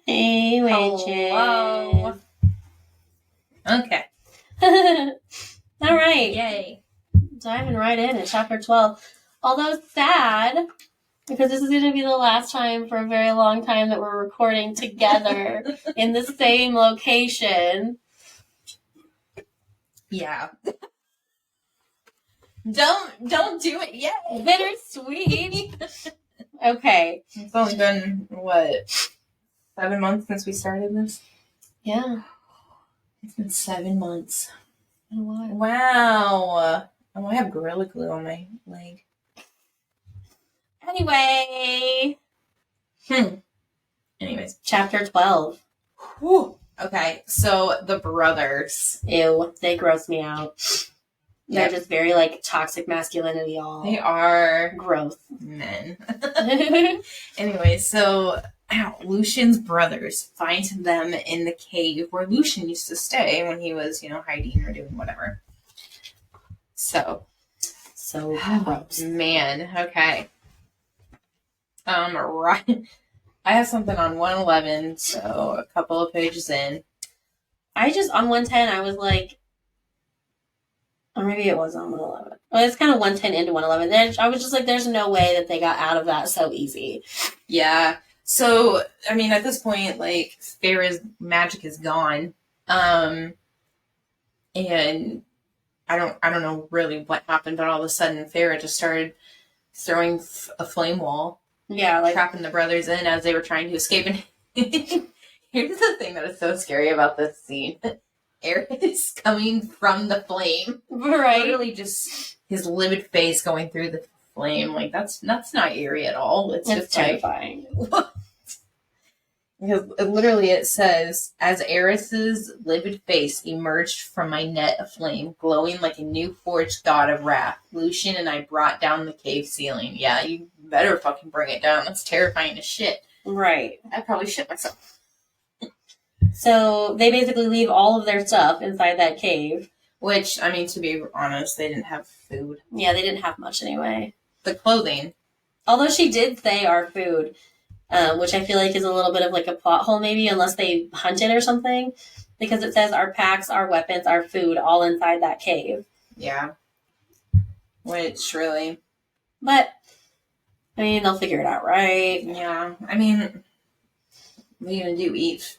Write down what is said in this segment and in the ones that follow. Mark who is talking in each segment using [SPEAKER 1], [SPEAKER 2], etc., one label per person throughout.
[SPEAKER 1] Hey, witches.
[SPEAKER 2] Hello. Okay.
[SPEAKER 1] All right.
[SPEAKER 2] Yay.
[SPEAKER 1] Diving right in at chapter 12. Although sad, because this is going to be the last time for a very long time that we're recording together in the same location.
[SPEAKER 2] Yeah. Don't do it yet.
[SPEAKER 1] Bittersweet. Okay.
[SPEAKER 2] It's only been, 7 months since we started this?
[SPEAKER 1] Yeah.
[SPEAKER 2] It's been 7 months.
[SPEAKER 1] Been a while.
[SPEAKER 2] Wow. Oh, I have Gorilla Glue on my leg.
[SPEAKER 1] Anyway.
[SPEAKER 2] Anyways.
[SPEAKER 1] Chapter 12.
[SPEAKER 2] Whew. Okay, so the brothers.
[SPEAKER 1] Ew. They gross me out. They're just very, toxic masculinity all.
[SPEAKER 2] They are
[SPEAKER 1] gross
[SPEAKER 2] men. Anyway, so Lucian's brothers find them in the cave where Lucian used to stay when he was, hiding or doing whatever. So gross. Man, okay. Right. I have something on 111, so a couple of pages in.
[SPEAKER 1] On 110, I was like, or maybe it was on 111. Well, it's kind of 110 into 111. I was just like, there's no way that they got out of that so easy.
[SPEAKER 2] Yeah. So, I mean, at this point, Farah's magic is gone. And I don't know really what happened, but all of a sudden Farah just started throwing a flame wall.
[SPEAKER 1] Yeah,
[SPEAKER 2] trapping the brothers in as they were trying to escape. And here's the thing that is so scary about this scene. Air is coming from the flame.
[SPEAKER 1] Right.
[SPEAKER 2] Literally just his livid face going through the flame. That's not eerie at all. It's just
[SPEAKER 1] terrifying.
[SPEAKER 2] What? Because literally it says, as Eris's livid face emerged from my net of flame, glowing like a new forged god of wrath, Lucian and I brought down the cave ceiling. Yeah, you better fucking bring it down. That's terrifying as shit.
[SPEAKER 1] Right.
[SPEAKER 2] I probably shit myself.
[SPEAKER 1] So they basically leave all of their stuff inside that cave.
[SPEAKER 2] Which, I mean, to be honest, they didn't have food.
[SPEAKER 1] Yeah, they didn't have much anyway.
[SPEAKER 2] The clothing.
[SPEAKER 1] Although she did say our food. Which I feel like is a little bit of a plot hole maybe, unless they hunted or something. Because it says our packs, our weapons, our food, all inside that cave.
[SPEAKER 2] Yeah. Which, really.
[SPEAKER 1] But, I mean, they'll figure it out, right?
[SPEAKER 2] Yeah. I mean, what are you going to do? Eat,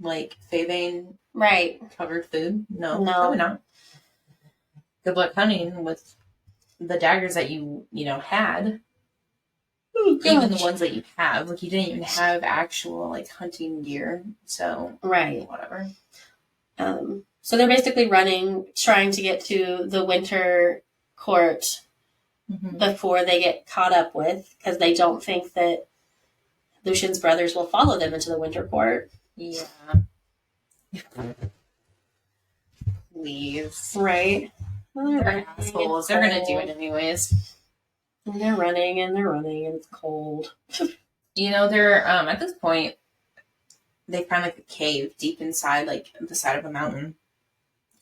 [SPEAKER 2] Fabane
[SPEAKER 1] right.
[SPEAKER 2] covered food? No. Probably not. Good luck hunting with the daggers that you had.
[SPEAKER 1] Oh,
[SPEAKER 2] even the ones that you have, you didn't even have actual hunting gear, so
[SPEAKER 1] right,
[SPEAKER 2] whatever.
[SPEAKER 1] So they're basically running, trying to get to the winter court before they get caught up with, because they don't think that Lucian's brothers will follow them into the winter court.
[SPEAKER 2] Yeah. Please.
[SPEAKER 1] Right.
[SPEAKER 2] Well, they're assholes. They're gonna do it anyways.
[SPEAKER 1] And they're running, and it's cold.
[SPEAKER 2] They're, at this point, they find, a cave deep inside, the side of a mountain.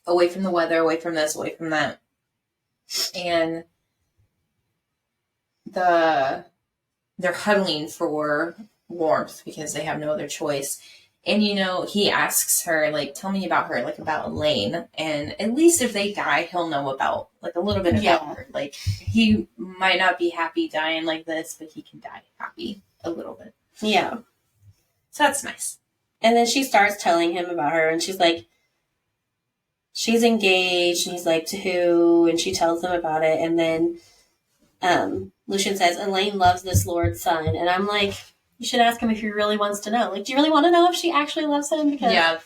[SPEAKER 2] Away from the weather, away from this, away from that. And they're huddling for warmth because they have no other choice. And, he asks her, tell me about her, about Elaine. And at least if they die, he'll know about, a little bit about her. He might not be happy dying like this, but he can die happy a little bit.
[SPEAKER 1] Yeah.
[SPEAKER 2] So that's nice.
[SPEAKER 1] And then she starts telling him about her, and she's like, she's engaged, and he's like, to who? And she tells him about it. And then Lucian says, Elaine loves this Lord's son. And I'm like, you should ask him if he really wants to know. Do you really want to know if she actually loves him? Because
[SPEAKER 2] yeah.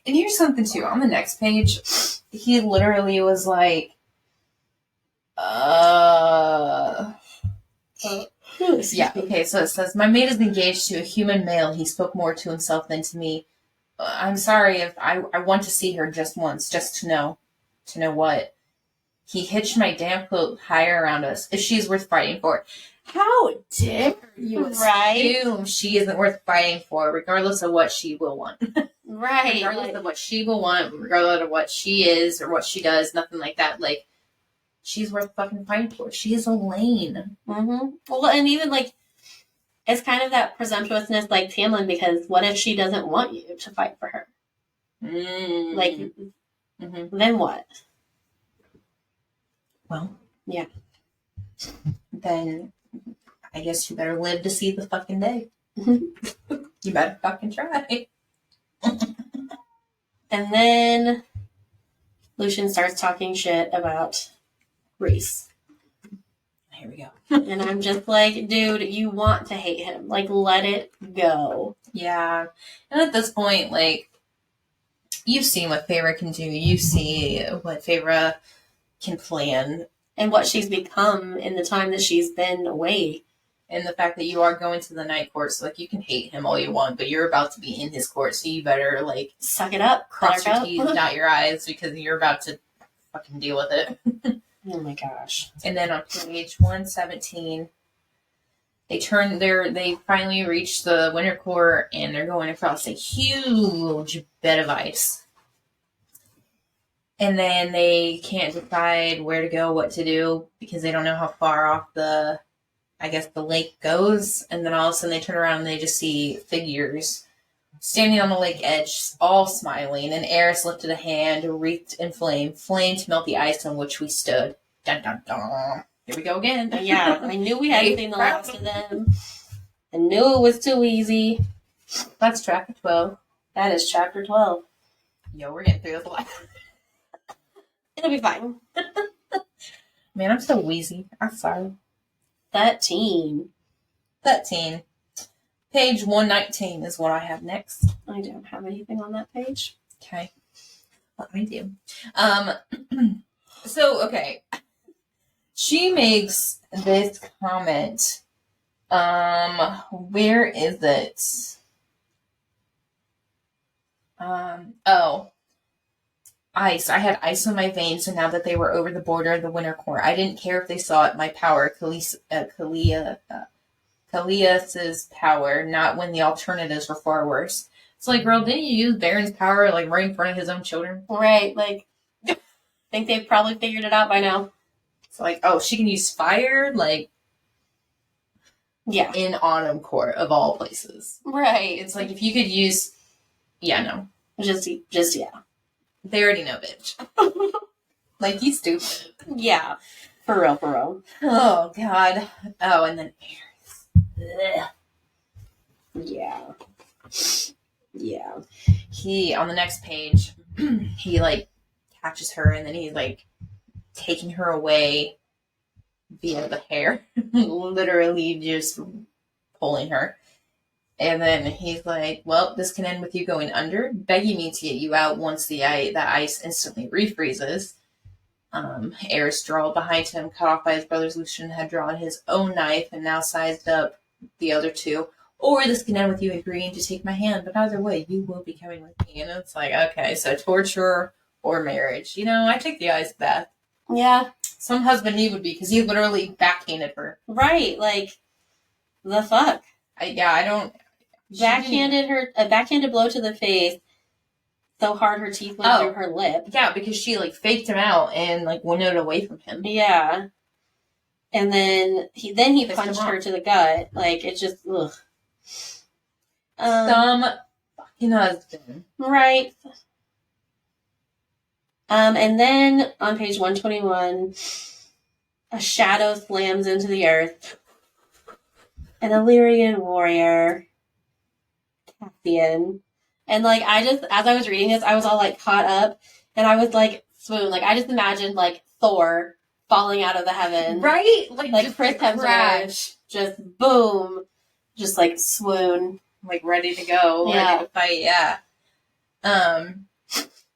[SPEAKER 2] And here's something, too. On the next page, he literally was like, yeah, okay, so it says, my mate is engaged to a human male. He spoke more to himself than to me. I'm sorry if I want to see her just once, just to know. To know what? He hitched my damn coat higher around us. If she's worth fighting for. How dare you assume she isn't worth fighting for, regardless of what she will want.
[SPEAKER 1] Right.
[SPEAKER 2] Regardless of what she will want, regardless of what she is or what she does, nothing like that. She's worth fucking fighting for. She is Elaine.
[SPEAKER 1] Mm-hmm. Well, and even it's kind of that presumptuousness like Tamlin, because what if she doesn't want you to fight for her? Like, then what?
[SPEAKER 2] Well,
[SPEAKER 1] yeah.
[SPEAKER 2] Then I guess you better live to see the fucking day. You better fucking try.
[SPEAKER 1] And then Lucien starts talking shit about Rhys.
[SPEAKER 2] Here we go.
[SPEAKER 1] And I'm just like, dude, you want to hate him. Like, let it go.
[SPEAKER 2] Yeah. And at this point, like, you've seen what Feyre can do. You see what Feyre can plan.
[SPEAKER 1] And what she's become in the time that she's been away.
[SPEAKER 2] And the fact that you are going to the night court, so, like, you can hate him all you want, but you're about to be in his court, so you better, like...
[SPEAKER 1] suck it up.
[SPEAKER 2] Cross your T's, dot your I's, because you're about to fucking deal with it.
[SPEAKER 1] Oh my gosh.
[SPEAKER 2] And then on page 117, they finally reach the winter court, and they're going across a huge bed of ice. And then they can't decide where to go, what to do, because they don't know how far off the lake goes. And then all of a sudden they turn around and they just see figures standing on the lake edge, all smiling. And Eris lifted a hand, wreathed in flame to melt the ice on which we stood. Dun, dun, dun. Here we go again.
[SPEAKER 1] Yeah, I knew we hadn't seen the last of them. I knew it was too easy.
[SPEAKER 2] That's chapter 12.
[SPEAKER 1] That is chapter 12.
[SPEAKER 2] Yo, we're getting through this life.
[SPEAKER 1] It'll be fine.
[SPEAKER 2] Man, I'm so wheezy. I'm sorry.
[SPEAKER 1] 13.
[SPEAKER 2] Page 119 is what I have next.
[SPEAKER 1] I don't have anything on that page.
[SPEAKER 2] Okay. Well, I do. So, okay. She makes this comment. Where is it? Ice. I had ice in my veins, and now that they were over the border of the winter court, I didn't care if they saw it, my power, Kalias's power, not when the alternatives were far worse. It's like, girl, didn't you use Baron's power, like, right in front of his own children?
[SPEAKER 1] Right, like, I think they've probably figured it out by now.
[SPEAKER 2] It's like, oh, she can use fire, like,
[SPEAKER 1] yeah,
[SPEAKER 2] in Autumn Court, of all places.
[SPEAKER 1] Right.
[SPEAKER 2] It's like, if you could use, yeah, no.
[SPEAKER 1] Just, yeah.
[SPEAKER 2] They already know, bitch. Like, you stupid.
[SPEAKER 1] Yeah. For real.
[SPEAKER 2] Oh, God. Oh, and then Eris.
[SPEAKER 1] Yeah. Yeah.
[SPEAKER 2] He, on the next page, he, like, catches her, and then he's, like, taking her away via the hair. Literally just pulling her. And then he's like, well, this can end with you going under, begging me to get you out once the ice instantly refreezes. Eris drawled behind him, cut off by his brothers. Lucien had drawn his own knife and now sized up the other two. Or this can end with you agreeing to take my hand, but either way, you will be coming with me. And it's like, okay, so torture or marriage. You know, I take the ice bath.
[SPEAKER 1] Yeah.
[SPEAKER 2] Some husband he would be, because he literally backhanded her.
[SPEAKER 1] Right, like, the fuck?
[SPEAKER 2] I don't...
[SPEAKER 1] A backhanded blow to the face so hard her teeth went through her lip.
[SPEAKER 2] Yeah, because she, like, faked him out and, like, windowed away from him.
[SPEAKER 1] Yeah. And then he punched her to the gut. Like, it just, ugh.
[SPEAKER 2] Some fucking husband.
[SPEAKER 1] Right. And then on page 121, a shadow slams into the earth. An Illyrian warrior, Cassian. And, like, as I was reading this, I was all, like, caught up, and I was, like, swoon. Like, I just imagined, like, Thor falling out of the heaven.
[SPEAKER 2] Right?
[SPEAKER 1] Like Chris Hemsworth. Just boom. Just, like, swoon.
[SPEAKER 2] Like, ready to go.
[SPEAKER 1] Yeah.
[SPEAKER 2] Ready to fight, yeah.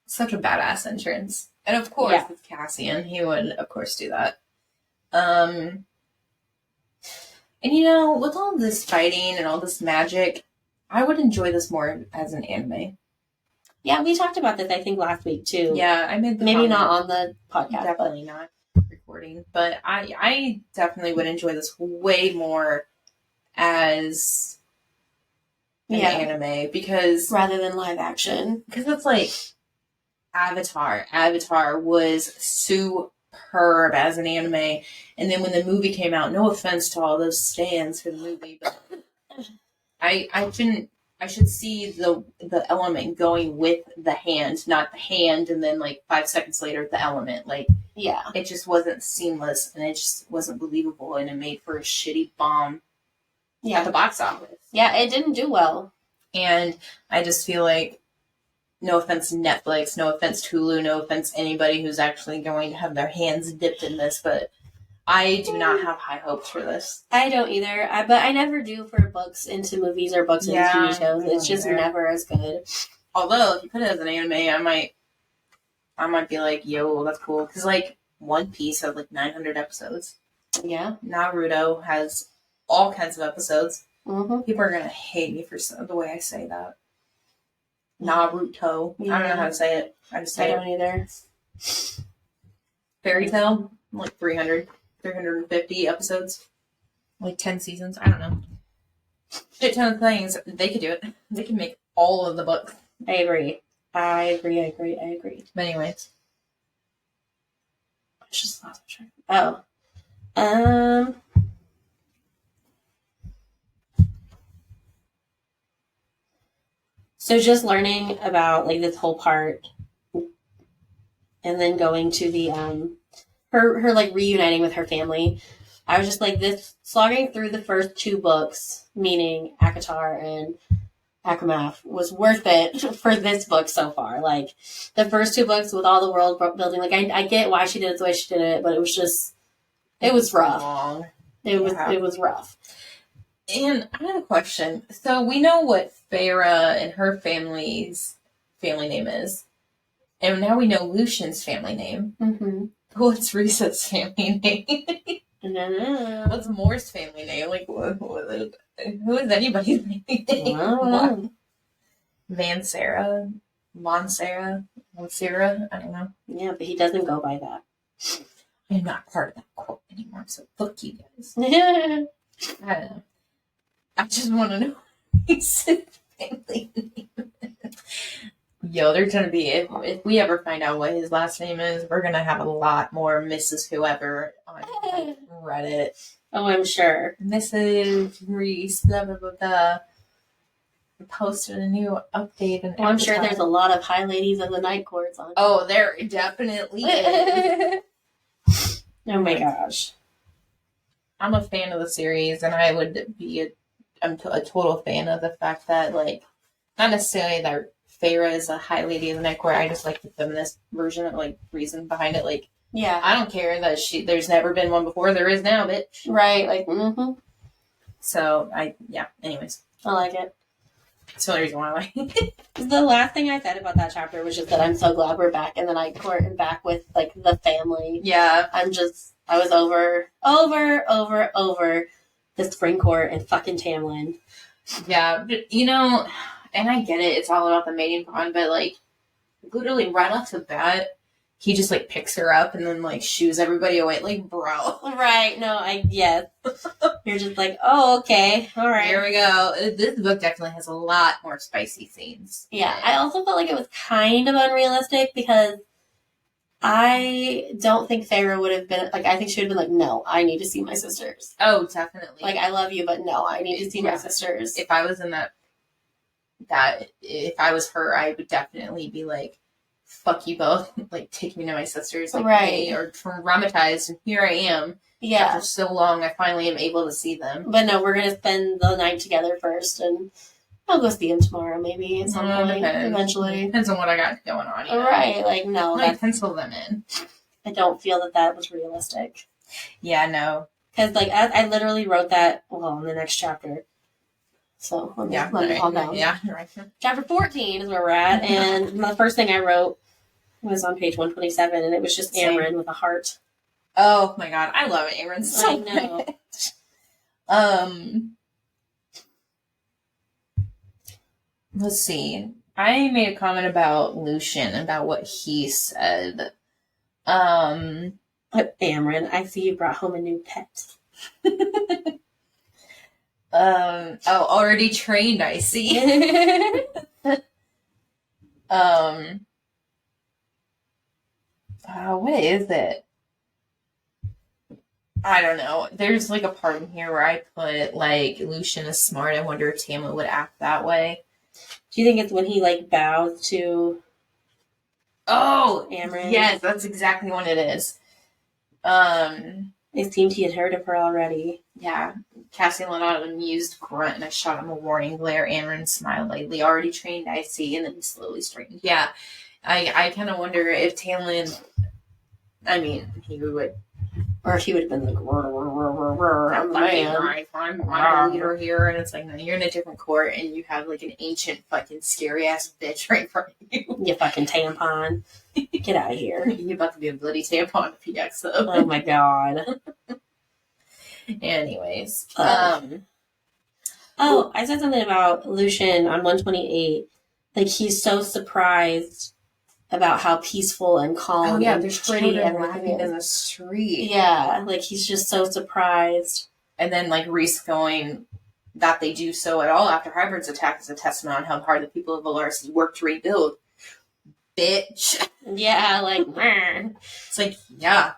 [SPEAKER 2] Such a badass entrance. And, of course, with Cassian, he would, of course, do that. And, you know, with all this fighting and all this magic, I would enjoy this more as an anime.
[SPEAKER 1] Yeah, we talked about this, I think, last week, too.
[SPEAKER 2] Yeah, I made the
[SPEAKER 1] Maybe
[SPEAKER 2] comment.
[SPEAKER 1] not on the podcast.
[SPEAKER 2] Definitely not recording. But I definitely would enjoy this way more as an anime, because...
[SPEAKER 1] rather than live action.
[SPEAKER 2] Because it's like Avatar. Avatar was superb as an anime. And then when the movie came out, no offense to all those stans for the movie, but I should see the element going with the hand, not the hand, and then like 5 seconds later the element. Like,
[SPEAKER 1] yeah,
[SPEAKER 2] it just wasn't seamless, and it just wasn't believable, and it made for a shitty bomb at the box office.
[SPEAKER 1] Yeah, it didn't do well.
[SPEAKER 2] And I just feel like, no offense Netflix, no offense Hulu, no offense anybody who's actually going to have their hands dipped in this, but I do not have high hopes for this.
[SPEAKER 1] I don't either. But I never do for books into movies or books into TV shows. It's just never as good.
[SPEAKER 2] Although, if you put it as an anime, I might be like, yo, that's cool. Because, like, One Piece has, like, 900 episodes.
[SPEAKER 1] Yeah.
[SPEAKER 2] Naruto has all kinds of episodes.
[SPEAKER 1] Mm-hmm.
[SPEAKER 2] People are going to hate me for the way I say that. Naruto.
[SPEAKER 1] Yeah.
[SPEAKER 2] I don't know how to say it. I
[SPEAKER 1] don't either.
[SPEAKER 2] Fairy Tail, like 350 episodes. Like 10 seasons. I don't know. Shit ton of things. They could do it. They can make all of the books.
[SPEAKER 1] I agree. But
[SPEAKER 2] anyways.
[SPEAKER 1] I just lost track. Oh. So just learning about like this whole part, and then going to the her like reuniting with her family. I was just like, this slogging through the first 2 books, meaning ACOWAR and ACOMAF, was worth it for this book so far. Like the first 2 books with all the world building, like I get why she did it the way she did it, but it was just, it was rough.
[SPEAKER 2] Long.
[SPEAKER 1] It was rough.
[SPEAKER 2] And I have a question. So we know what Farah and her family's family name is. And now we know Lucian's family name.
[SPEAKER 1] Mm-hmm.
[SPEAKER 2] What's Risa's family name?
[SPEAKER 1] No.
[SPEAKER 2] What's Moore's family name? Like, who is anybody's name? Mansara? Monsera? I don't know.
[SPEAKER 1] Yeah, but he doesn't go by that.
[SPEAKER 2] I'm not part of that quote anymore, so fuck you guys. I don't know. I just want to know his family name. Yo, there's gonna be, if we ever find out what his last name is, we're gonna have a lot more Mrs. Whoever on Reddit.
[SPEAKER 1] Oh, I'm sure.
[SPEAKER 2] Mrs. Reese, blah blah blah blah. Posted a new update, and
[SPEAKER 1] I'm sure there's a lot of high ladies of the night courts on.
[SPEAKER 2] Oh, there definitely is.
[SPEAKER 1] Oh my gosh.
[SPEAKER 2] I'm a fan of the series, and I would be a total fan of the fact that, like, not necessarily that Farah is a high lady in the night court. I just like the feminist version of, like, reason behind it. Like,
[SPEAKER 1] yeah,
[SPEAKER 2] I don't care that there's never been one before. There is now, bitch.
[SPEAKER 1] Right. Like, mm-hmm.
[SPEAKER 2] So anyways.
[SPEAKER 1] I like it.
[SPEAKER 2] That's the only reason why I like it.
[SPEAKER 1] The last thing I said about that chapter was just that I'm so glad we're back in the night court and back with, like, the family.
[SPEAKER 2] Yeah.
[SPEAKER 1] I was over the spring court and fucking Tamlin.
[SPEAKER 2] Yeah, but, you know, and I get it, it's all about the mating bond, but, like, literally right off the bat, he just, like, picks her up and then, like, shoos everybody away. Like, bro.
[SPEAKER 1] Right, no, yes. You're just like, oh, okay, all right.
[SPEAKER 2] Here we go. This book definitely has a lot more spicy scenes.
[SPEAKER 1] Yeah, I also felt like it was kind of unrealistic because I don't think Farah would have been, like, I think she would have been like, no, I need to see my sisters.
[SPEAKER 2] Oh, definitely.
[SPEAKER 1] Like, I love you, but no, I need to see my sisters.
[SPEAKER 2] If I was in if I was her, I would definitely be like, fuck you both. Like, take me to my sisters. Like,
[SPEAKER 1] right.
[SPEAKER 2] They are traumatized, and here I am.
[SPEAKER 1] Yeah.
[SPEAKER 2] After so long, I finally am able to see them.
[SPEAKER 1] But no, we're going to spend the night together first, and I'll go see him tomorrow, maybe, at some point, eventually.
[SPEAKER 2] Depends on what I got going on. You know?
[SPEAKER 1] Right, like, no.
[SPEAKER 2] I pencil them in.
[SPEAKER 1] I don't feel that was realistic.
[SPEAKER 2] Yeah, no.
[SPEAKER 1] Because, like, I literally wrote that, in the next chapter. So, let me calm down.
[SPEAKER 2] Yeah, right.
[SPEAKER 1] Chapter 14 is where we're at, and the first thing I wrote was on page 127, and it was just Amryn with a heart.
[SPEAKER 2] Oh my god, I love Amryn so
[SPEAKER 1] much.
[SPEAKER 2] Let's see. I made a comment about Lucian, about what he said.
[SPEAKER 1] Amryn, I see you brought home a new pet.
[SPEAKER 2] Already trained, I see. What is it? I don't know. There's like a part in here where I put like Lucian is smart. I wonder if Tamlin would act that way.
[SPEAKER 1] Do you think it's when he like bows to?
[SPEAKER 2] Oh,
[SPEAKER 1] Amren?
[SPEAKER 2] yes, that's exactly what it is.
[SPEAKER 1] It seemed he had heard of her already.
[SPEAKER 2] Yeah. Cassian let out an amused grunt and I shot him a warning glare. Amren smiled lightly. Already trained, I see, and then he slowly straightened. Yeah. I kind of wonder if Tamlin, I mean, he would.
[SPEAKER 1] Or if he would have been like, I'm
[SPEAKER 2] the leader here, and it's like, no, you're in a different court, and you have like an ancient fucking scary ass bitch right in front of you.
[SPEAKER 1] You fucking tampon. Get out of here.
[SPEAKER 2] You're about to be a bloody tampon PX though.
[SPEAKER 1] Oh my god.
[SPEAKER 2] Anyways.
[SPEAKER 1] Oh, I said something about Lucian on 128. Like, he's so surprised about how peaceful and calm and
[SPEAKER 2] there's
[SPEAKER 1] pretty
[SPEAKER 2] children
[SPEAKER 1] everything
[SPEAKER 2] laughing in
[SPEAKER 1] is.
[SPEAKER 2] the street.
[SPEAKER 1] Yeah, like, he's just so surprised.
[SPEAKER 2] And then, like, Rhys going that they do so at all after Hybrid's attack is a testament on how hard the people of Velaris work to rebuild. Bitch.
[SPEAKER 1] Yeah, like,
[SPEAKER 2] it's like, yeah,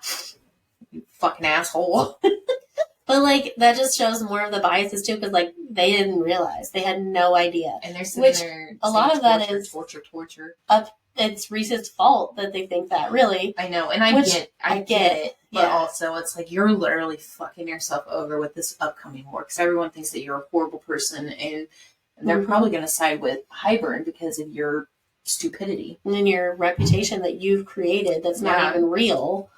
[SPEAKER 2] you fucking asshole.
[SPEAKER 1] But, like, that just shows more of the biases, too, because, like, they didn't realize. They had no idea.
[SPEAKER 2] And they're sitting there
[SPEAKER 1] a lot of that is
[SPEAKER 2] torture.
[SPEAKER 1] It's Rhys's fault that they think that, really.
[SPEAKER 2] I know, and I get it. But
[SPEAKER 1] yeah.
[SPEAKER 2] Also, it's like you're literally fucking yourself over with this upcoming war because everyone thinks that you're a horrible person, and they're probably going to side with Hybern because of your stupidity
[SPEAKER 1] and then your reputation that you've created that's not even real.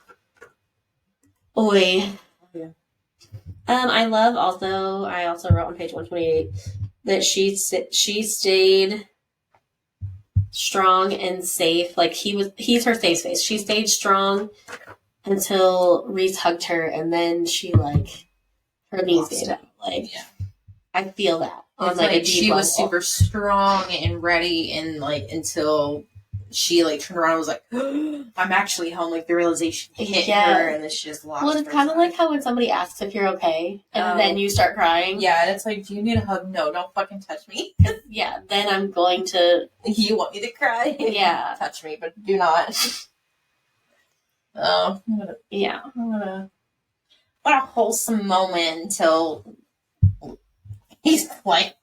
[SPEAKER 1] Oy.
[SPEAKER 2] Yeah.
[SPEAKER 1] I also wrote on page 128 that she stayed strong and safe. Like, he's her safe space. She stayed strong until Rhys hugged her, and then she, like, her knees gave out. Like, yeah. I feel that.
[SPEAKER 2] On, like, a deep she level. Was super strong and ready, and, like, until she, like, turned around and was like, I'm actually home. Like, the realization hit her, and then she just lost.
[SPEAKER 1] Well, it's kind of like how when somebody asks if you're okay, and then you start crying.
[SPEAKER 2] Yeah, and it's like, do you need a hug? No, don't fucking touch me.
[SPEAKER 1] Yeah, then I'm going to...
[SPEAKER 2] You want me to cry?
[SPEAKER 1] Yeah.
[SPEAKER 2] Touch me, but do not. Oh, what a wholesome moment until he's like,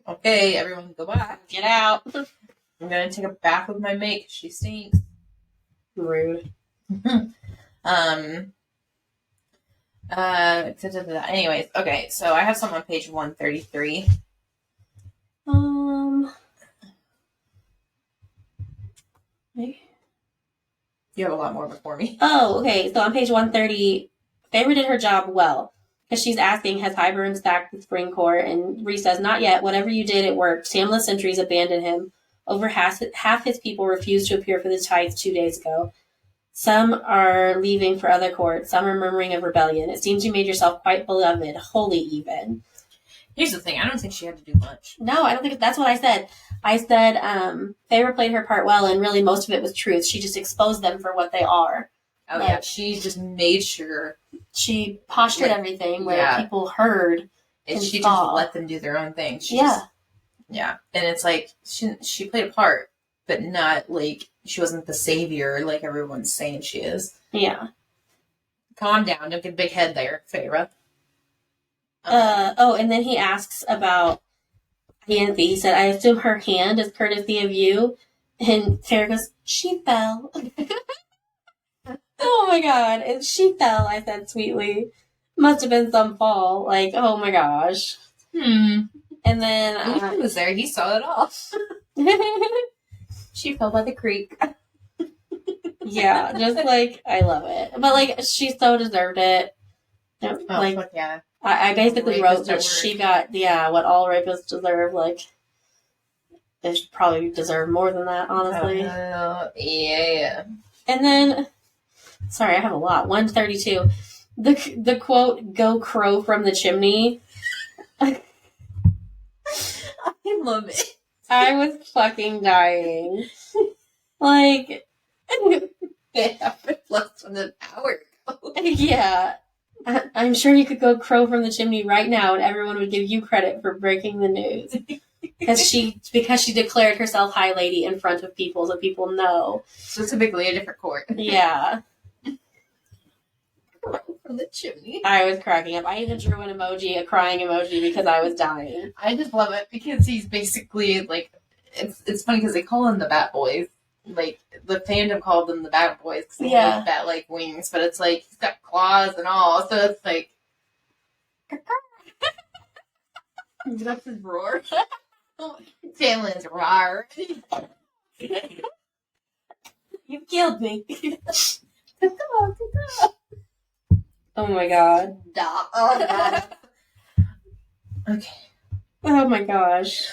[SPEAKER 2] okay, everyone go back.
[SPEAKER 1] Get out.
[SPEAKER 2] I'm gonna take a bath with my mate because she stinks.
[SPEAKER 1] Rude.
[SPEAKER 2] Anyways, okay, so I have some on page 133. You have a lot more before me.
[SPEAKER 1] Oh, okay. So on page 130, Feyre did her job well. Because she's asking, has Hybern stacked the Spring Court? And Rhys says, not yet. Whatever you did, it worked. Tamlin sentries abandoned him. Over half his people refused to appear for the tides 2 days ago. Some are leaving for other courts. Some are murmuring of rebellion. It seems you made yourself quite beloved, holy even.
[SPEAKER 2] Here's the thing. I don't think she had to do much.
[SPEAKER 1] No, I don't think that's what I said. I said Feyre played her part well, and really most of it was truth. She just exposed them for what they are.
[SPEAKER 2] Oh, yeah. She just made sure.
[SPEAKER 1] She postured everything where people heard
[SPEAKER 2] and she just let them do their own thing. Yeah. And it's like, she played a part, but not, like, she wasn't the savior like everyone's saying she is.
[SPEAKER 1] Yeah.
[SPEAKER 2] Calm down. Don't get a big head there, Feyre.
[SPEAKER 1] And then he asks about Ianthe. He said, I assume her hand is courtesy of you. And Feyre goes, she fell. Oh my god. And she fell, I said sweetly. Must have been some fall. Like, oh my gosh. And then...
[SPEAKER 2] he was there. He saw it all. She fell by the creek.
[SPEAKER 1] Yeah, just like, I love it. But like, she so deserved it. Like,
[SPEAKER 2] fuck yeah.
[SPEAKER 1] I basically wrote that she got, what all rapists deserve. Like, they should probably deserve more than that, honestly.
[SPEAKER 2] Yeah.
[SPEAKER 1] And then, sorry, I have a lot. 132. The quote, go crow from the chimney.
[SPEAKER 2] I love it.
[SPEAKER 1] I was fucking dying. Like,
[SPEAKER 2] they haven't left from an hour ago.
[SPEAKER 1] Yeah. I'm sure you could go crow from the chimney right now and everyone would give you credit for breaking the news. Because she declared herself High Lady in front of people so people know.
[SPEAKER 2] So typically a different court.
[SPEAKER 1] Yeah.
[SPEAKER 2] Crow from from the chimney.
[SPEAKER 1] I was cracking up. I even drew an emoji, a crying emoji, because I was dying.
[SPEAKER 2] I just love it because he's basically like, it's funny because they call him the Bat Boys. Like, the fandom called them the Bat Boys because they have bat-like wings, but it's like, he's got claws and all, so it's like, that's his roar. Talen's roar.
[SPEAKER 1] You killed me. Oh my god.
[SPEAKER 2] Oh god. Okay.
[SPEAKER 1] Oh my gosh.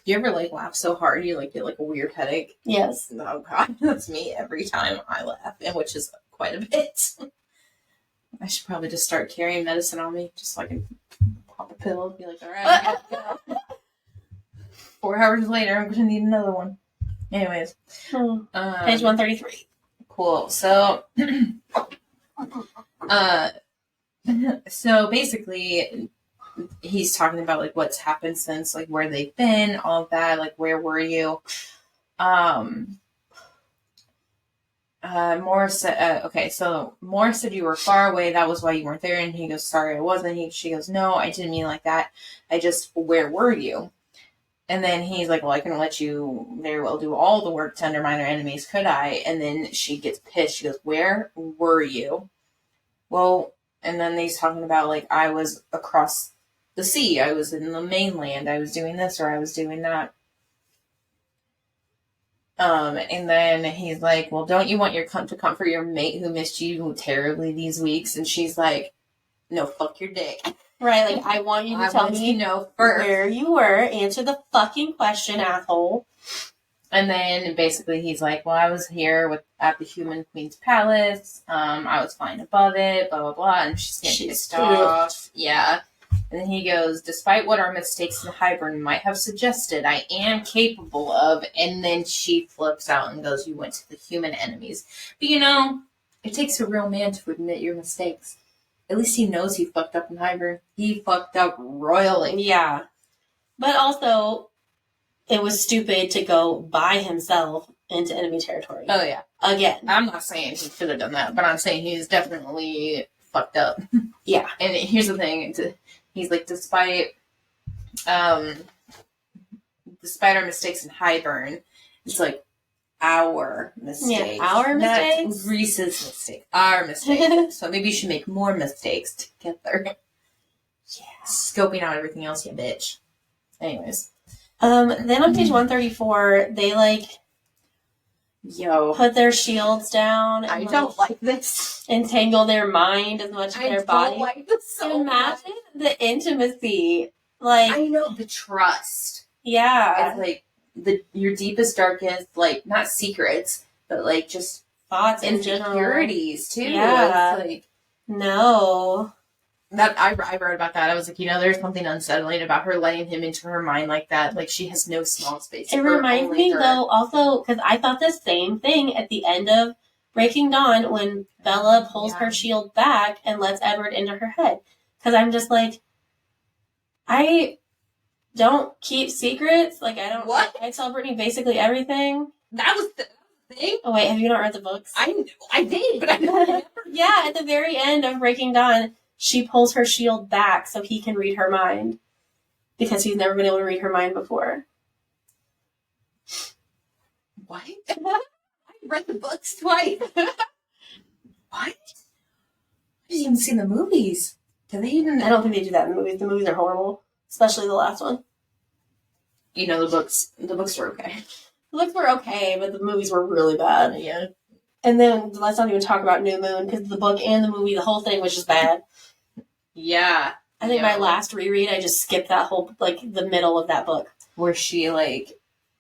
[SPEAKER 2] Do you ever like laugh so hard you like get like a weird headache?
[SPEAKER 1] Yes.
[SPEAKER 2] Oh god, that's me every time I laugh, and which is quite a bit. I should probably just start carrying medicine on me, just so I can pop a pill and be like, all right. 4 hours later, I'm gonna need another one. Anyways,
[SPEAKER 1] page 133.
[SPEAKER 2] Cool. So, so basically, he's talking about like what's happened since, like where they've been, all of that. Like, where were you? Morris said, okay, so Morris said you were far away. That was why you weren't there. And he goes, sorry, I wasn't. She goes, no, I didn't mean like that. Where were you? And then he's like, well, I can let you very well do all the work to undermine our enemies, could I? And then she gets pissed. She goes, where were you? Well, and then he's talking about, like, I was across the sea. I was in the mainland. I was doing this or I was doing that. And then he's like, well, don't you want to comfort your mate who missed you terribly these weeks? And she's like, no, fuck your dick.
[SPEAKER 1] Right, like, I want you to tell me
[SPEAKER 2] first
[SPEAKER 1] where you were. Answer the fucking question, asshole.
[SPEAKER 2] And then basically he's like, well, I was here at the Human Queen's Palace. I was flying above it, blah, blah, blah. And she's getting pissed off. Yeah. And then he goes, despite what our mistakes in Hybern might have suggested, I am capable of. And then she flips out and goes, you went to the human enemies. But it takes a real man to admit your mistakes. At least he knows he fucked up in Hybern. He fucked up royally.
[SPEAKER 1] Yeah. But also, it was stupid to go by himself into enemy territory.
[SPEAKER 2] Oh, yeah.
[SPEAKER 1] Again.
[SPEAKER 2] I'm not saying he should have done that, but I'm saying he's definitely fucked up.
[SPEAKER 1] Yeah.
[SPEAKER 2] And here's the thing. He's like, despite our mistakes in Hybern, it's like our mistake.
[SPEAKER 1] Yeah, our mistakes?
[SPEAKER 2] Not Reese's mistake. Our mistake. So maybe you should make more mistakes together. Yeah. Scoping out everything else, you bitch. Anyways.
[SPEAKER 1] Then on page 134, they put their shields down. And,
[SPEAKER 2] I don't like this.
[SPEAKER 1] Entangle their mind as much as their body.
[SPEAKER 2] I don't like this so
[SPEAKER 1] Imagine
[SPEAKER 2] much.
[SPEAKER 1] the intimacy. Like,
[SPEAKER 2] I know, the trust.
[SPEAKER 1] Yeah.
[SPEAKER 2] It's like your deepest, darkest, like, not secrets, but like just
[SPEAKER 1] thoughts and
[SPEAKER 2] insecurities too.
[SPEAKER 1] Yeah.
[SPEAKER 2] It's like,
[SPEAKER 1] no.
[SPEAKER 2] That I read about that. I was like, there's something unsettling about her letting him into her mind like that. Like, she has no small space.
[SPEAKER 1] It reminds me, though, also, because I thought the same thing at the end of Breaking Dawn when Bella pulls her shield back and lets Edward into her head. Because I'm just like, I don't keep secrets. Like, I don't.
[SPEAKER 2] What?
[SPEAKER 1] I tell Brittany basically everything.
[SPEAKER 2] That was the thing?
[SPEAKER 1] Oh, wait, have you not read the books?
[SPEAKER 2] I did, but I don't remember.
[SPEAKER 1] Yeah, at the very end of Breaking Dawn, she pulls her shield back so he can read her mind. Because he's never been able to read her mind before.
[SPEAKER 2] What? I read the books twice. What? I didn't even see the movies. Do they even...
[SPEAKER 1] I don't think they do that in the movies. The movies are horrible. Especially the last one.
[SPEAKER 2] The books were okay.
[SPEAKER 1] The books were okay, but the movies were really bad.
[SPEAKER 2] Yeah.
[SPEAKER 1] And then, let's not even talk about New Moon, because the book and the movie, the whole thing was just bad.
[SPEAKER 2] Yeah.
[SPEAKER 1] I think my last reread, I just skipped that whole, the middle of that book.
[SPEAKER 2] Where she's like,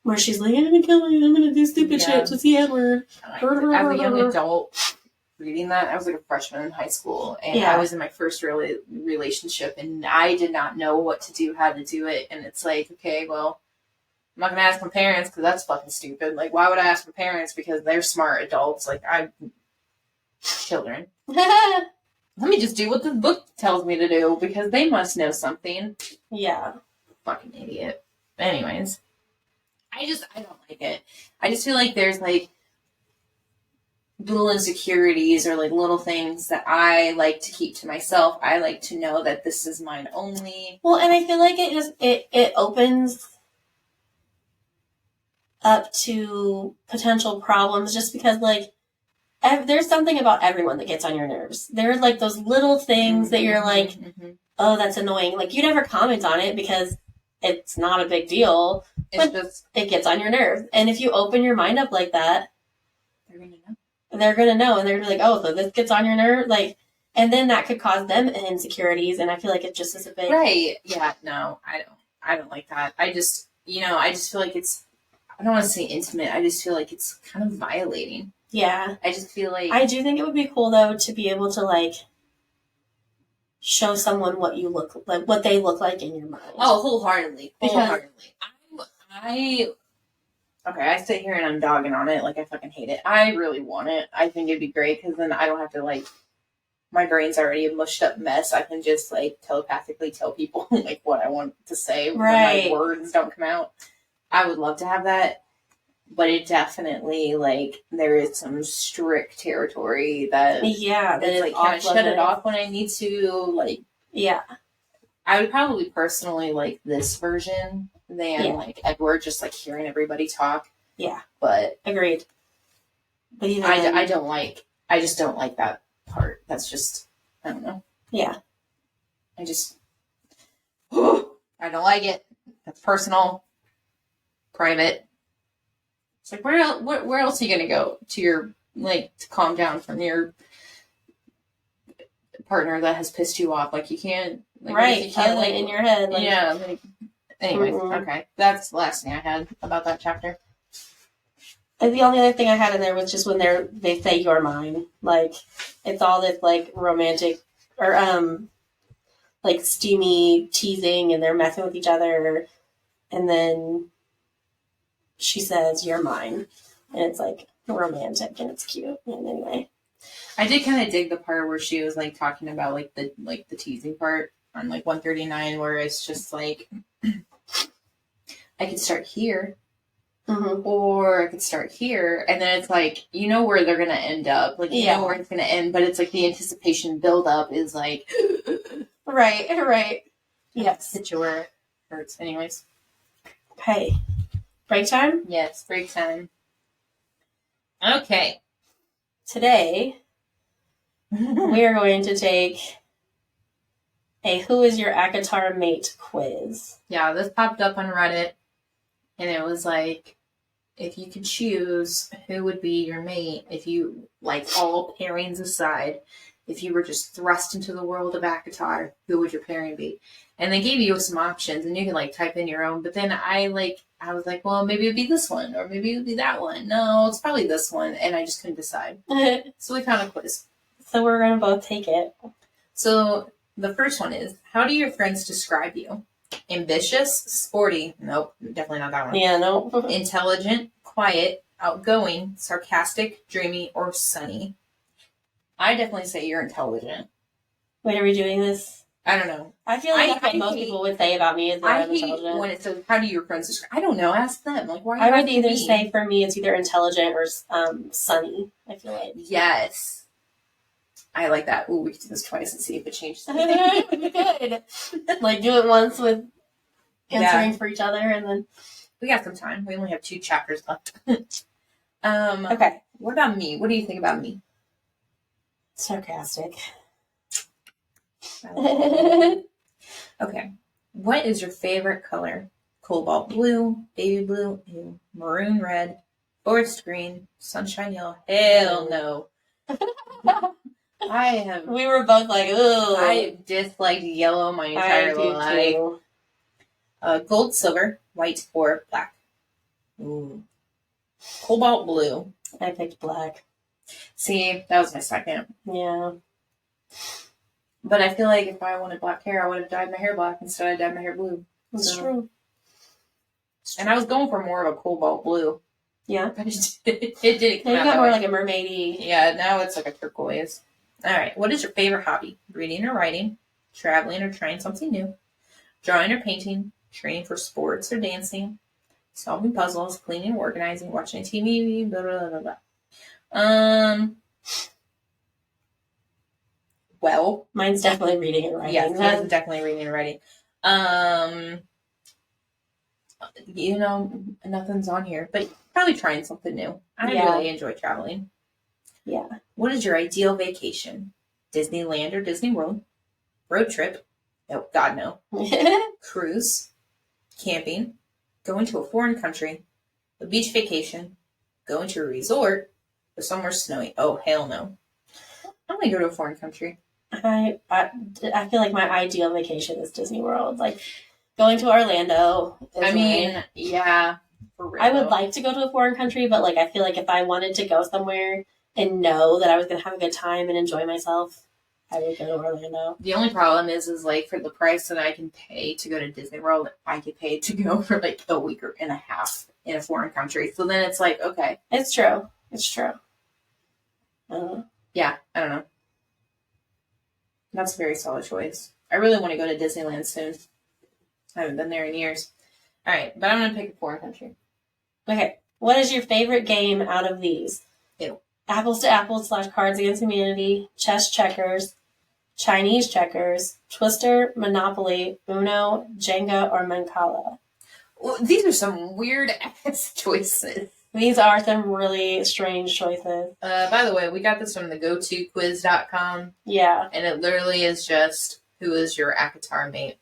[SPEAKER 1] I'm gonna kill you, I'm gonna do stupid shit to see Edward.
[SPEAKER 2] As a young adult, reading that, I was like a freshman in high school, and I was in my first relationship, and I did not know what to do, how to do it, and it's like, okay, well, I'm not gonna ask my parents, because that's fucking stupid. Like, why would I ask my parents? Because they're smart adults. Like, I'm children. Let me just do what the book tells me to do, because they must know something.
[SPEAKER 1] Yeah.
[SPEAKER 2] Fucking idiot. Anyways. I don't like it. I just feel like there's, like, little insecurities or like little things that I like to keep to myself. I like to know that this is mine only.
[SPEAKER 1] Well, and I feel like it opens up to potential problems just because, like, there's something about everyone that gets on your nerves. There's like those little things that you're like, oh, that's annoying. Like, you never comment on it because it's not a big deal. It's just, it gets on your nerves. And if you open your mind up like that, they're going to know. They're going to know. And they're going to be like, oh, so this gets on your nerve? Like, and then that could cause them insecurities. And I feel like it just is a big...
[SPEAKER 2] Right. Yeah, no, I don't like that. I just feel like it's, I don't want to say intimate. I just feel like it's kind of violating.
[SPEAKER 1] Yeah.
[SPEAKER 2] I just feel like...
[SPEAKER 1] I do think it would be cool, though, to be able to, like, show someone what you look like, what they look like in your mind.
[SPEAKER 2] Oh, wholeheartedly. I sit here and I'm dogging on it. Like, I fucking hate it. I really want it. I think it'd be great because then I don't have to, like, my brain's already a mushed up mess. I can just, like, telepathically tell people, like, what I want to say when my words don't come out. I would love to have that. But it definitely, like, there is some strict territory that...
[SPEAKER 1] Yeah.
[SPEAKER 2] That's, like, can I shut it off when I need to? Like...
[SPEAKER 1] Yeah. I
[SPEAKER 2] would probably personally like this version than, like, Edward, just, like, hearing everybody talk.
[SPEAKER 1] Yeah.
[SPEAKER 2] But...
[SPEAKER 1] Agreed. But even
[SPEAKER 2] I just don't like that part. That's just... I don't know.
[SPEAKER 1] Yeah.
[SPEAKER 2] I don't like it. That's personal. Private. It's like, where else are you going to go to your, like, to calm down from your partner that has pissed you off? Like, you can't... Like,
[SPEAKER 1] right.
[SPEAKER 2] You can't, like,
[SPEAKER 1] in your head. Like,
[SPEAKER 2] yeah. Like, anyways, okay. That's the last thing I had about that chapter.
[SPEAKER 1] And the only other thing I had in there was just when they say you're mine. Like, it's all this, like, romantic or, like, steamy teasing, and they're messing with each other. And then she says, you're mine. And it's, like, romantic, and it's cute. And anyway.
[SPEAKER 2] I did kind of dig the part where she was, like, talking about, like, the teasing part on, like, 139, where it's just, like, I could start here. Mm-hmm. Or I could start here. And then it's, like, you know where they're going to end up. Like, you know where it's going to end, but it's, like, the anticipation buildup is, like...
[SPEAKER 1] Right. Yes.
[SPEAKER 2] Hit you where it hurts. Anyways.
[SPEAKER 1] Okay. Break time?
[SPEAKER 2] Yes, break time. Okay.
[SPEAKER 1] Today, we are going to take a Who is Your ACOWAR Mate quiz.
[SPEAKER 2] Yeah, this popped up on Reddit, and it was like, if you could choose who would be your mate, if you, like, all pairings aside, if you were just thrust into the world of ACOWAR, who would your pairing be? And they gave you some options, and you can, like, type in your own. But then I was like, well, maybe it would be this one, or maybe it would be that one. No, it's probably this one, and I just couldn't decide. So we found a quiz.
[SPEAKER 1] So we're going to both take it.
[SPEAKER 2] So the first one is, how do your friends describe you? Ambitious, sporty. Nope, definitely not that one.
[SPEAKER 1] Yeah, no.
[SPEAKER 2] Intelligent, quiet, outgoing, sarcastic, dreamy, or sunny. I definitely say you're intelligent.
[SPEAKER 1] Wait, are we doing this?
[SPEAKER 2] I don't know.
[SPEAKER 1] I feel like that's what most people would say about me is that I'm intelligent.
[SPEAKER 2] When it says, how do your friends describe? I don't know. Ask them. Like, why?
[SPEAKER 1] I would either say for me it's either intelligent or sunny. I feel like.
[SPEAKER 2] Yes. I like that. Ooh, we could do this twice and see if it changes.
[SPEAKER 1] Good. Like, do it once with answering for each other, and then
[SPEAKER 2] we got some time. We only have 2 chapters left.
[SPEAKER 1] Okay.
[SPEAKER 2] What about me? What do you think about me?
[SPEAKER 1] Sarcastic.
[SPEAKER 2] Okay. What is your favorite color? Cobalt blue, baby blue, maroon red, forest green, sunshine yellow. Hell no.
[SPEAKER 1] We were both like, ooh.
[SPEAKER 2] I disliked yellow my entire life. Gold, silver, white, or black. Ooh. Cobalt blue.
[SPEAKER 1] I picked black.
[SPEAKER 2] See, that was my second.
[SPEAKER 1] Yeah.
[SPEAKER 2] But I feel like if I wanted black hair, I would have dyed my hair black instead I dyed my hair blue.
[SPEAKER 1] That's true.
[SPEAKER 2] And I was going for more of a cobalt blue.
[SPEAKER 1] Yeah.
[SPEAKER 2] But it didn't come out.
[SPEAKER 1] You got more like a mermaidy.
[SPEAKER 2] Yeah, now it's like a turquoise. All right. What is your favorite hobby? Reading or writing? Traveling or trying something new? Drawing or painting? Training for sports or dancing? Solving puzzles? Cleaning or organizing? Watching TV? Blah, blah, blah, blah. Well,
[SPEAKER 1] mine's definitely reading and writing.
[SPEAKER 2] Yeah, mine's definitely reading and writing. Nothing's on here, but probably trying something new. I really enjoy traveling.
[SPEAKER 1] Yeah.
[SPEAKER 2] What is your ideal vacation? Disneyland or Disney World? Road trip? Oh, God, no. Cruise? Camping? Going to a foreign country? A beach vacation? Going to a resort? Or somewhere snowy? Oh, hell no. I'm going to go to a foreign country.
[SPEAKER 1] I feel like my ideal vacation is Disney World. Like, going to Orlando.
[SPEAKER 2] Yeah. For real,
[SPEAKER 1] I would like to go to a foreign country, but like I feel like if I wanted to go somewhere and know that I was going to have a good time and enjoy myself, I would go to Orlando.
[SPEAKER 2] The only problem is like for the price that I can pay to go to Disney World, I could pay to go for like a week and a half in a foreign country. So then it's like, okay.
[SPEAKER 1] It's true.
[SPEAKER 2] Yeah, I don't know. That's a very solid choice. I really want to go to Disneyland soon. I haven't been there in years. All right, but I'm going to pick a foreign country.
[SPEAKER 1] Okay. What is your favorite game out of these?
[SPEAKER 2] Ew.
[SPEAKER 1] Apples to Apples / Cards Against Humanity, Chess Checkers, Chinese Checkers, Twister, Monopoly, Uno, Jenga, or Mancala?
[SPEAKER 2] Well, these are some weird ass choices.
[SPEAKER 1] These are some really strange choices.
[SPEAKER 2] By the way, we got this from the gotoquiz.com.
[SPEAKER 1] Yeah.
[SPEAKER 2] And it literally is just, who is your ACOWAR mate?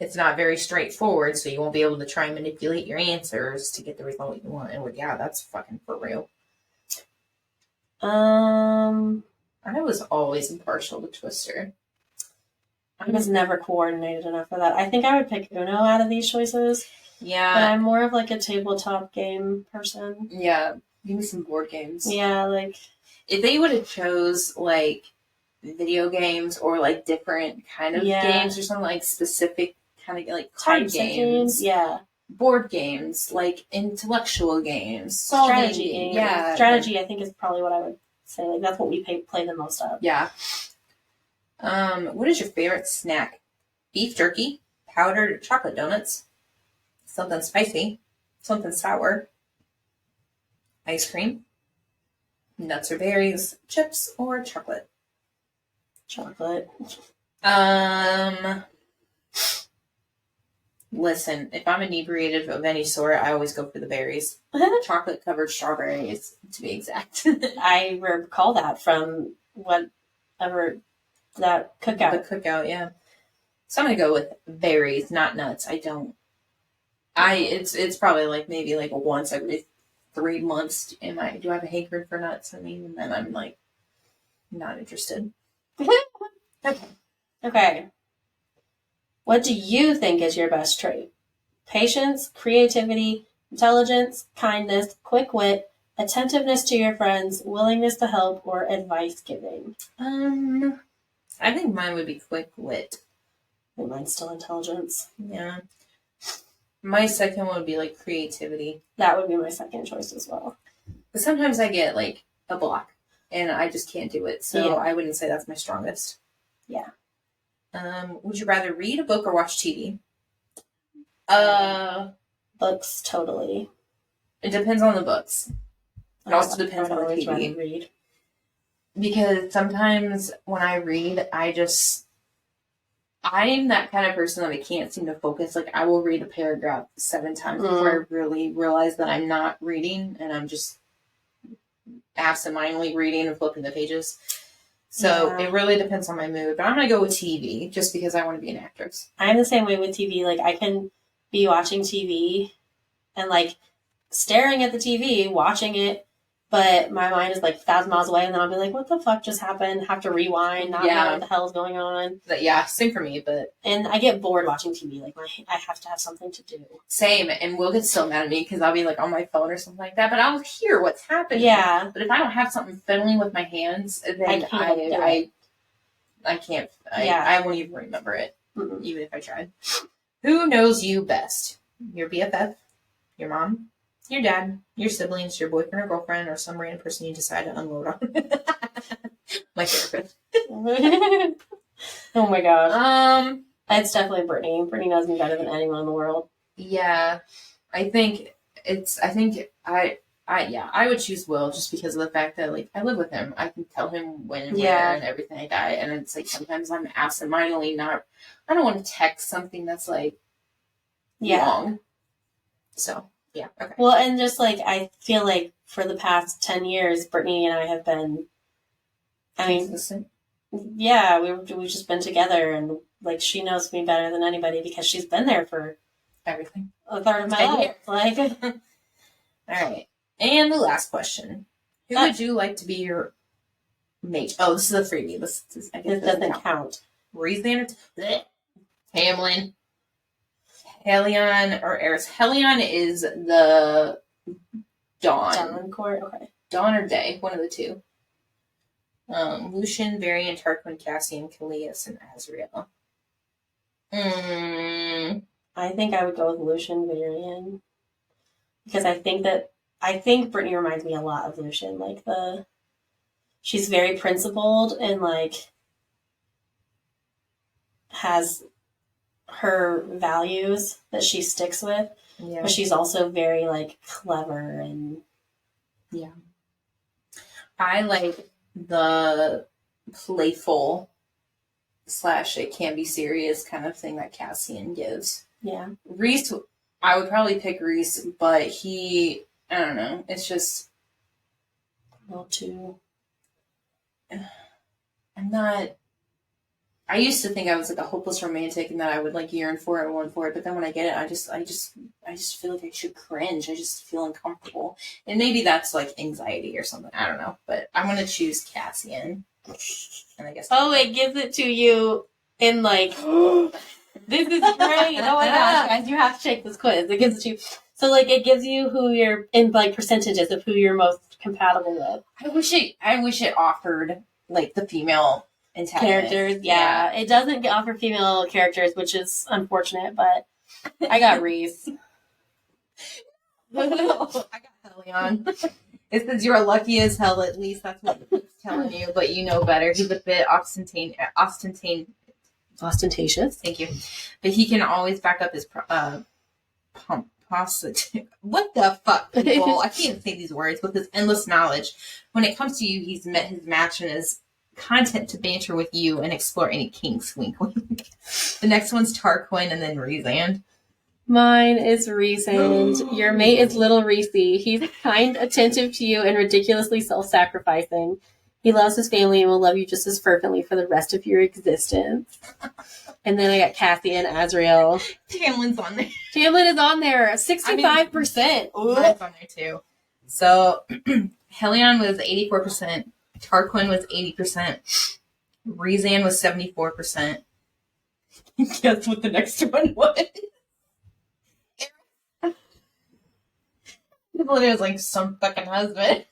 [SPEAKER 2] It's not very straightforward, so you won't be able to try and manipulate your answers to get the result you want. And yeah, that's fucking for real. I was always impartial to Twister.
[SPEAKER 1] I was never coordinated enough for that. I think I would pick Uno out of these choices.
[SPEAKER 2] Yeah.
[SPEAKER 1] But I'm more of like a tabletop game person.
[SPEAKER 2] Yeah. Give me some board games.
[SPEAKER 1] Yeah, like...
[SPEAKER 2] If they would have chose, like, video games or, like, different kind of games or something, like, specific kind of, like, card games.
[SPEAKER 1] Yeah.
[SPEAKER 2] Board games, like, intellectual games.
[SPEAKER 1] Strategy games.
[SPEAKER 2] Yeah.
[SPEAKER 1] Strategy, I think, is probably what I would say. Like, that's what we play the most of.
[SPEAKER 2] Yeah. What is your favorite snack? Beef jerky, powdered chocolate donuts, something spicy, something sour, ice cream, nuts or berries, chips, or chocolate?
[SPEAKER 1] Chocolate.
[SPEAKER 2] Listen, if I'm inebriated of any sort, I always go for the berries. Chocolate covered strawberries, to be exact.
[SPEAKER 1] I recall that from whatever that cookout.
[SPEAKER 2] The cookout, yeah. So I'm gonna go with berries, not nuts. It's probably like maybe like once every 3 months. Do I have a hankering for nuts? And then I'm like not interested.
[SPEAKER 1] Okay. What do you think is your best trait? Patience, creativity, intelligence, kindness, quick wit, attentiveness to your friends, willingness to help, or advice giving?
[SPEAKER 2] I think mine would be quick wit.
[SPEAKER 1] I think mine's still intelligence.
[SPEAKER 2] Yeah. My second one would be like creativity.
[SPEAKER 1] That would be my second choice as well.
[SPEAKER 2] But sometimes I get like a block and I just can't do it. So I wouldn't say that's my strongest.
[SPEAKER 1] Yeah.
[SPEAKER 2] Would you rather read a book or watch TV?
[SPEAKER 1] Books, totally.
[SPEAKER 2] It depends on the books. It also depends on the TV.
[SPEAKER 1] Read.
[SPEAKER 2] Because sometimes when I read, I'm that kind of person that I can't seem to focus. Like, I will read a paragraph 7 times before I really realize that I'm not reading and I'm just absentmindedly reading and flipping the pages. So it really depends on my mood. But I'm going to go with TV just because I want to be an actress.
[SPEAKER 1] I'm the same way with TV. Like, I can be watching TV and, like, staring at the TV, watching it, but my mind is, like, 1,000 miles away, and then I'll be like, what the fuck just happened? Have to rewind, not know what the hell is going on.
[SPEAKER 2] But same for me, but...
[SPEAKER 1] And I get bored watching TV. Like, I have to have something to do.
[SPEAKER 2] Same, and Will gets so mad at me because I'll be, like, on my phone or something like that, but I'll hear what's happening.
[SPEAKER 1] Yeah.
[SPEAKER 2] But if I don't have something fiddling with my hands, then I can't. I won't even remember it, even if I tried. Who knows you best? Your BFF? Your mom? Your dad? Your siblings? Your boyfriend or girlfriend? Or some random person you decide to unload on? My therapist.
[SPEAKER 1] Oh my god. It's definitely Brittany. Brittany knows me better than anyone in the world.
[SPEAKER 2] Yeah. I think I would choose Will just because of the fact that like I live with him. I can tell him when and
[SPEAKER 1] Yeah.
[SPEAKER 2] where and everything like that. And it's like sometimes I'm absentmindedly not. I don't want to text something that's like long. So yeah. Okay.
[SPEAKER 1] Well, and just like I feel like for the past 10 years, Brittany and I have been. I mean,
[SPEAKER 2] Consistent.
[SPEAKER 1] yeah, we've just been together, and like she knows me better than anybody because she's been there for
[SPEAKER 2] Everything.
[SPEAKER 1] a third of my
[SPEAKER 2] 10
[SPEAKER 1] life.
[SPEAKER 2] years.
[SPEAKER 1] Like,
[SPEAKER 2] all right. And the last question: who would you like to be your mate? Oh, this is a freebie. I guess
[SPEAKER 1] it doesn't count.
[SPEAKER 2] Reason Tamlin, Helion, or Eris. Helion is the Dawn
[SPEAKER 1] Court. Okay.
[SPEAKER 2] Dawn or Day, one of the two. Lucian, Varian, Tarquin, Cassian, Kalias, and Azriel.
[SPEAKER 1] I think I would go with Lucian Varian because I think Brittany reminds me a lot of Lucian. Like she's very principled and like has her values that she sticks with, but she's also very like clever and
[SPEAKER 2] I like the playful / it can be serious kind of thing that Cassian gives.
[SPEAKER 1] Yeah.
[SPEAKER 2] Reese, I would probably pick Reese, but I don't know. It's just
[SPEAKER 1] a little too.
[SPEAKER 2] I'm not. I used to think I was like a hopeless romantic and that I would like yearn for it and want for it, but then when I get it, I just feel like I should cringe. I just feel uncomfortable, and maybe that's like anxiety or something. I don't know, but I'm gonna choose Cassian. And I guess.
[SPEAKER 1] Oh, it gives it to you in like. This is great! Oh my gosh, guys, you have to take this quiz. It gives it to you. So like it gives you who you're in like percentages of who you're most compatible with.
[SPEAKER 2] I wish it offered like the female
[SPEAKER 1] characters. Yeah. It doesn't offer female characters, which is unfortunate, but I got Reese.
[SPEAKER 2] I got Helion. It says you're lucky as hell, at least that's what it's telling you, but you know better. He's a bit
[SPEAKER 1] ostentatious.
[SPEAKER 2] Thank you. But he can always back up his what the fuck, people? I can't say these words with his endless knowledge. When it comes to you, he's met his match and is content to banter with you and explore any kinks. Wink, wink. The next one's Tarquin and then Rhysand.
[SPEAKER 1] Mine is Rhysand. Your mate is little Reese. He's kind, attentive to you, and ridiculously self-sacrificing. He loves his family and will love you just as fervently for the rest of your existence. And then I got Cassian, Azriel.
[SPEAKER 2] Tamlin's on there.
[SPEAKER 1] Tamlin is on there. 65%.
[SPEAKER 2] Mine's on there too. So Helion was 84%. Tarquin was 80%. Rhysand was 74%. Guess what the next one was? It was like some fucking husband.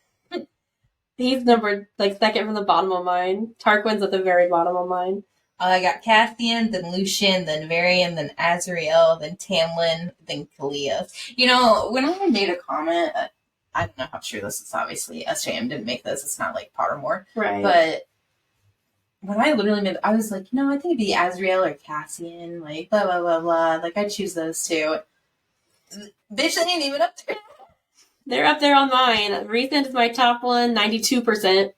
[SPEAKER 1] He's numbered like second from the bottom of mine. Tarquin's at the very bottom of mine.
[SPEAKER 2] I got Cassian, then Lucian, then Varian, then Azriel, then Tamlin, then Kalia. You know, when I made a comment, I don't know how true this is, obviously. SJM didn't make this. It's not like Pottermore.
[SPEAKER 1] Right.
[SPEAKER 2] But when I literally made I was like, no, I think it'd be Azriel or Cassian. Like, blah, blah, blah, blah. Like, I'd choose those two. Bitch, they ain't even up there.
[SPEAKER 1] They're up there on mine. Rhysand is my top one, 92%.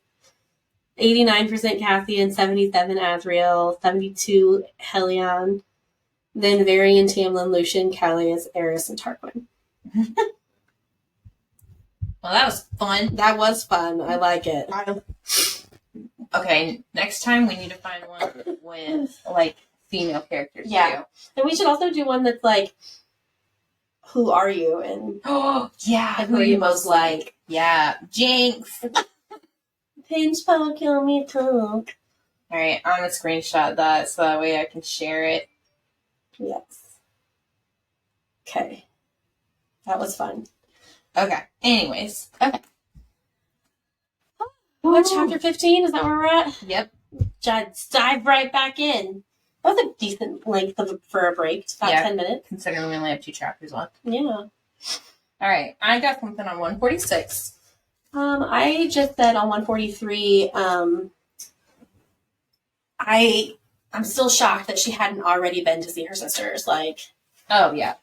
[SPEAKER 1] 89% Cassian, 77 Azriel, 72 Helion, then Varian, Tamlin, Lucian, Callias, Eris, and Tarquin.
[SPEAKER 2] Well, that was fun.
[SPEAKER 1] That was fun. I like it.
[SPEAKER 2] Okay, next time we need to find one with, like, female characters,
[SPEAKER 1] yeah.
[SPEAKER 2] too.
[SPEAKER 1] And we should also do one that's, like, who are you? And
[SPEAKER 2] oh, yeah.
[SPEAKER 1] Who are you most like?
[SPEAKER 2] Yeah. Jinx.
[SPEAKER 1] Pinch poke, kill me poke.
[SPEAKER 2] Alright, I'm gonna screenshot that so that way I can share it.
[SPEAKER 1] Yes. Okay. That was fun.
[SPEAKER 2] Okay. Anyways.
[SPEAKER 1] Okay. What, chapter 15? Is that where we're at?
[SPEAKER 2] Yep.
[SPEAKER 1] Just dive right back in. That was a decent length for a break. It's about 10 minutes.
[SPEAKER 2] Considering we only have 2 chapters left.
[SPEAKER 1] Yeah.
[SPEAKER 2] Alright, I got something on 146.
[SPEAKER 1] I just said on 143, I'm still shocked that she hadn't already been to see her sisters. Like,
[SPEAKER 2] oh, yeah.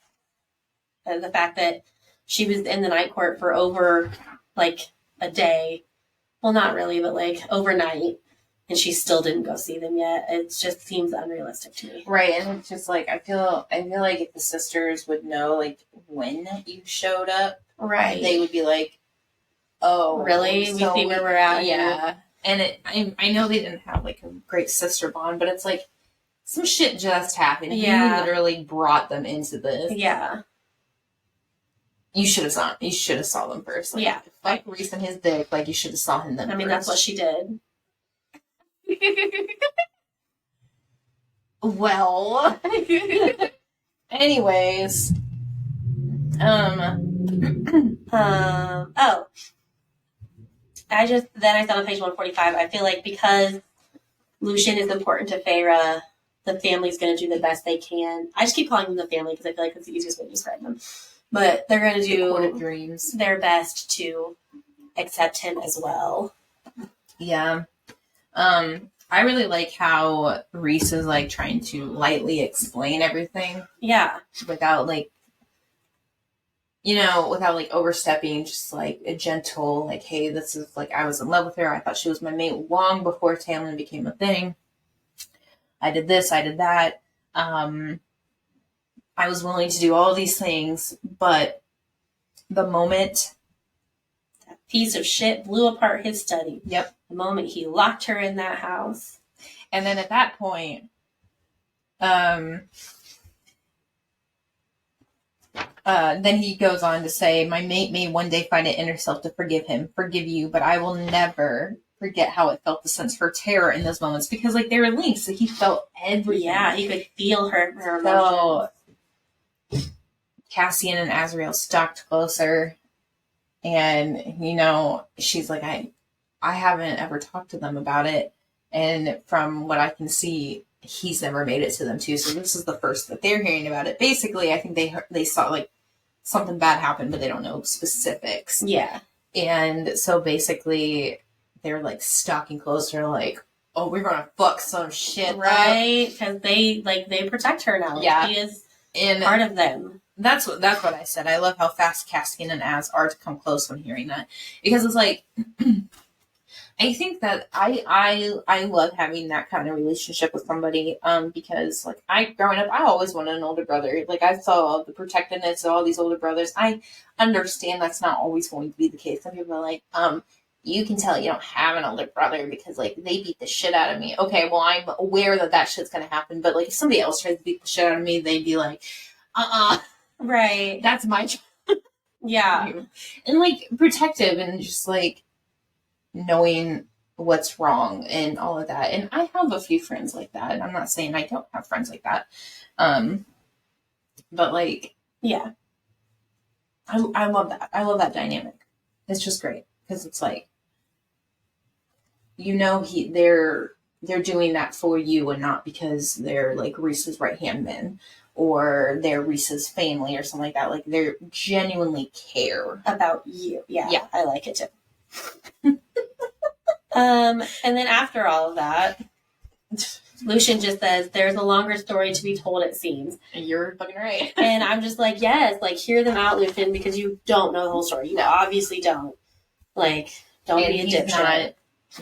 [SPEAKER 1] the fact that she was in the night court for over like a day. Well, not really, but like overnight. And she still didn't go see them yet. It just seems unrealistic to me.
[SPEAKER 2] Right, and it's just like I feel like if the sisters would know like when you showed up,
[SPEAKER 1] right,
[SPEAKER 2] they would be like, "Oh,
[SPEAKER 1] really? So we see where we're at."
[SPEAKER 2] Yeah, and I know they didn't have like a great sister bond, but it's like some shit just happened.
[SPEAKER 1] Yeah,
[SPEAKER 2] you literally brought them into this.
[SPEAKER 1] Yeah,
[SPEAKER 2] you should have saw. You should have saw them first. Like, fuck Reese and his dick. Like you should have saw him then.
[SPEAKER 1] I mean, that's what she did.
[SPEAKER 2] Well, anyways,
[SPEAKER 1] oh, I said on page 145, I feel like because Lucien is important to Feyre, the family's going to do the best they can. I just keep calling them the family because I feel like it's the easiest way to describe them. But they're going to do their best to accept him as well.
[SPEAKER 2] Yeah. I really like how Reese is like trying to lightly explain everything.
[SPEAKER 1] Yeah.
[SPEAKER 2] Without like, without like overstepping, just like a gentle, like, hey, this is like, I was in love with her. I thought she was my mate long before Tamlin became a thing. I did this, I did that. I was willing to do all these things, but the moment
[SPEAKER 1] that piece of shit blew apart his study.
[SPEAKER 2] Yep.
[SPEAKER 1] The moment he locked her in that house.
[SPEAKER 2] And then at that point, then he goes on to say, my mate may one day find it in herself to forgive you, but I will never forget how it felt to sense her terror in those moments, because like they were linked, so he felt everything.
[SPEAKER 1] Yeah, he could feel her emotions.
[SPEAKER 2] So Cassian and Azriel stalked closer, and she's like, I haven't ever talked to them about it, and from what I can see, he's never made it to them too. So this is the first that they're hearing about it. Basically, I think they saw like something bad happen, but they don't know specifics.
[SPEAKER 1] Yeah,
[SPEAKER 2] and so basically they're like stalking closer, like, oh, we're gonna fuck some shit,
[SPEAKER 1] right? Because they protect her now.
[SPEAKER 2] Yeah,
[SPEAKER 1] she is part of them.
[SPEAKER 2] That's what I said. I love how fast Castian and Az are to come close when hearing that, because it's like I think that I love having that kind of relationship with somebody, because like growing up, I always wanted an older brother. Like I saw the protectiveness of all these older brothers. I understand that's not always going to be the case. Some people are like, you can tell you don't have an older brother because like they beat the shit out of me. Okay, well I'm aware that shit's gonna happen, but like if somebody else tries to beat the shit out of me, they'd be like,
[SPEAKER 1] right,
[SPEAKER 2] that's my job.
[SPEAKER 1] Yeah,
[SPEAKER 2] and like protective and just like knowing what's wrong and all of that. And I have a few friends like that. I'm not saying I don't have friends like that. But like, yeah, I love that. I love that dynamic. It's just great because it's like, they're doing that for you and not because they're like Reese's right-hand men or they're Reese's family or something like that. Like they genuinely care
[SPEAKER 1] about you. Yeah, I like it too. And then after all of that, Lucien just says, there's a longer story to be told, it seems.
[SPEAKER 2] You're fucking right.
[SPEAKER 1] And I'm just like, yes, like, hear them out, Lucien, because you don't know the whole story. You obviously don't. Like, don't be a dipshit.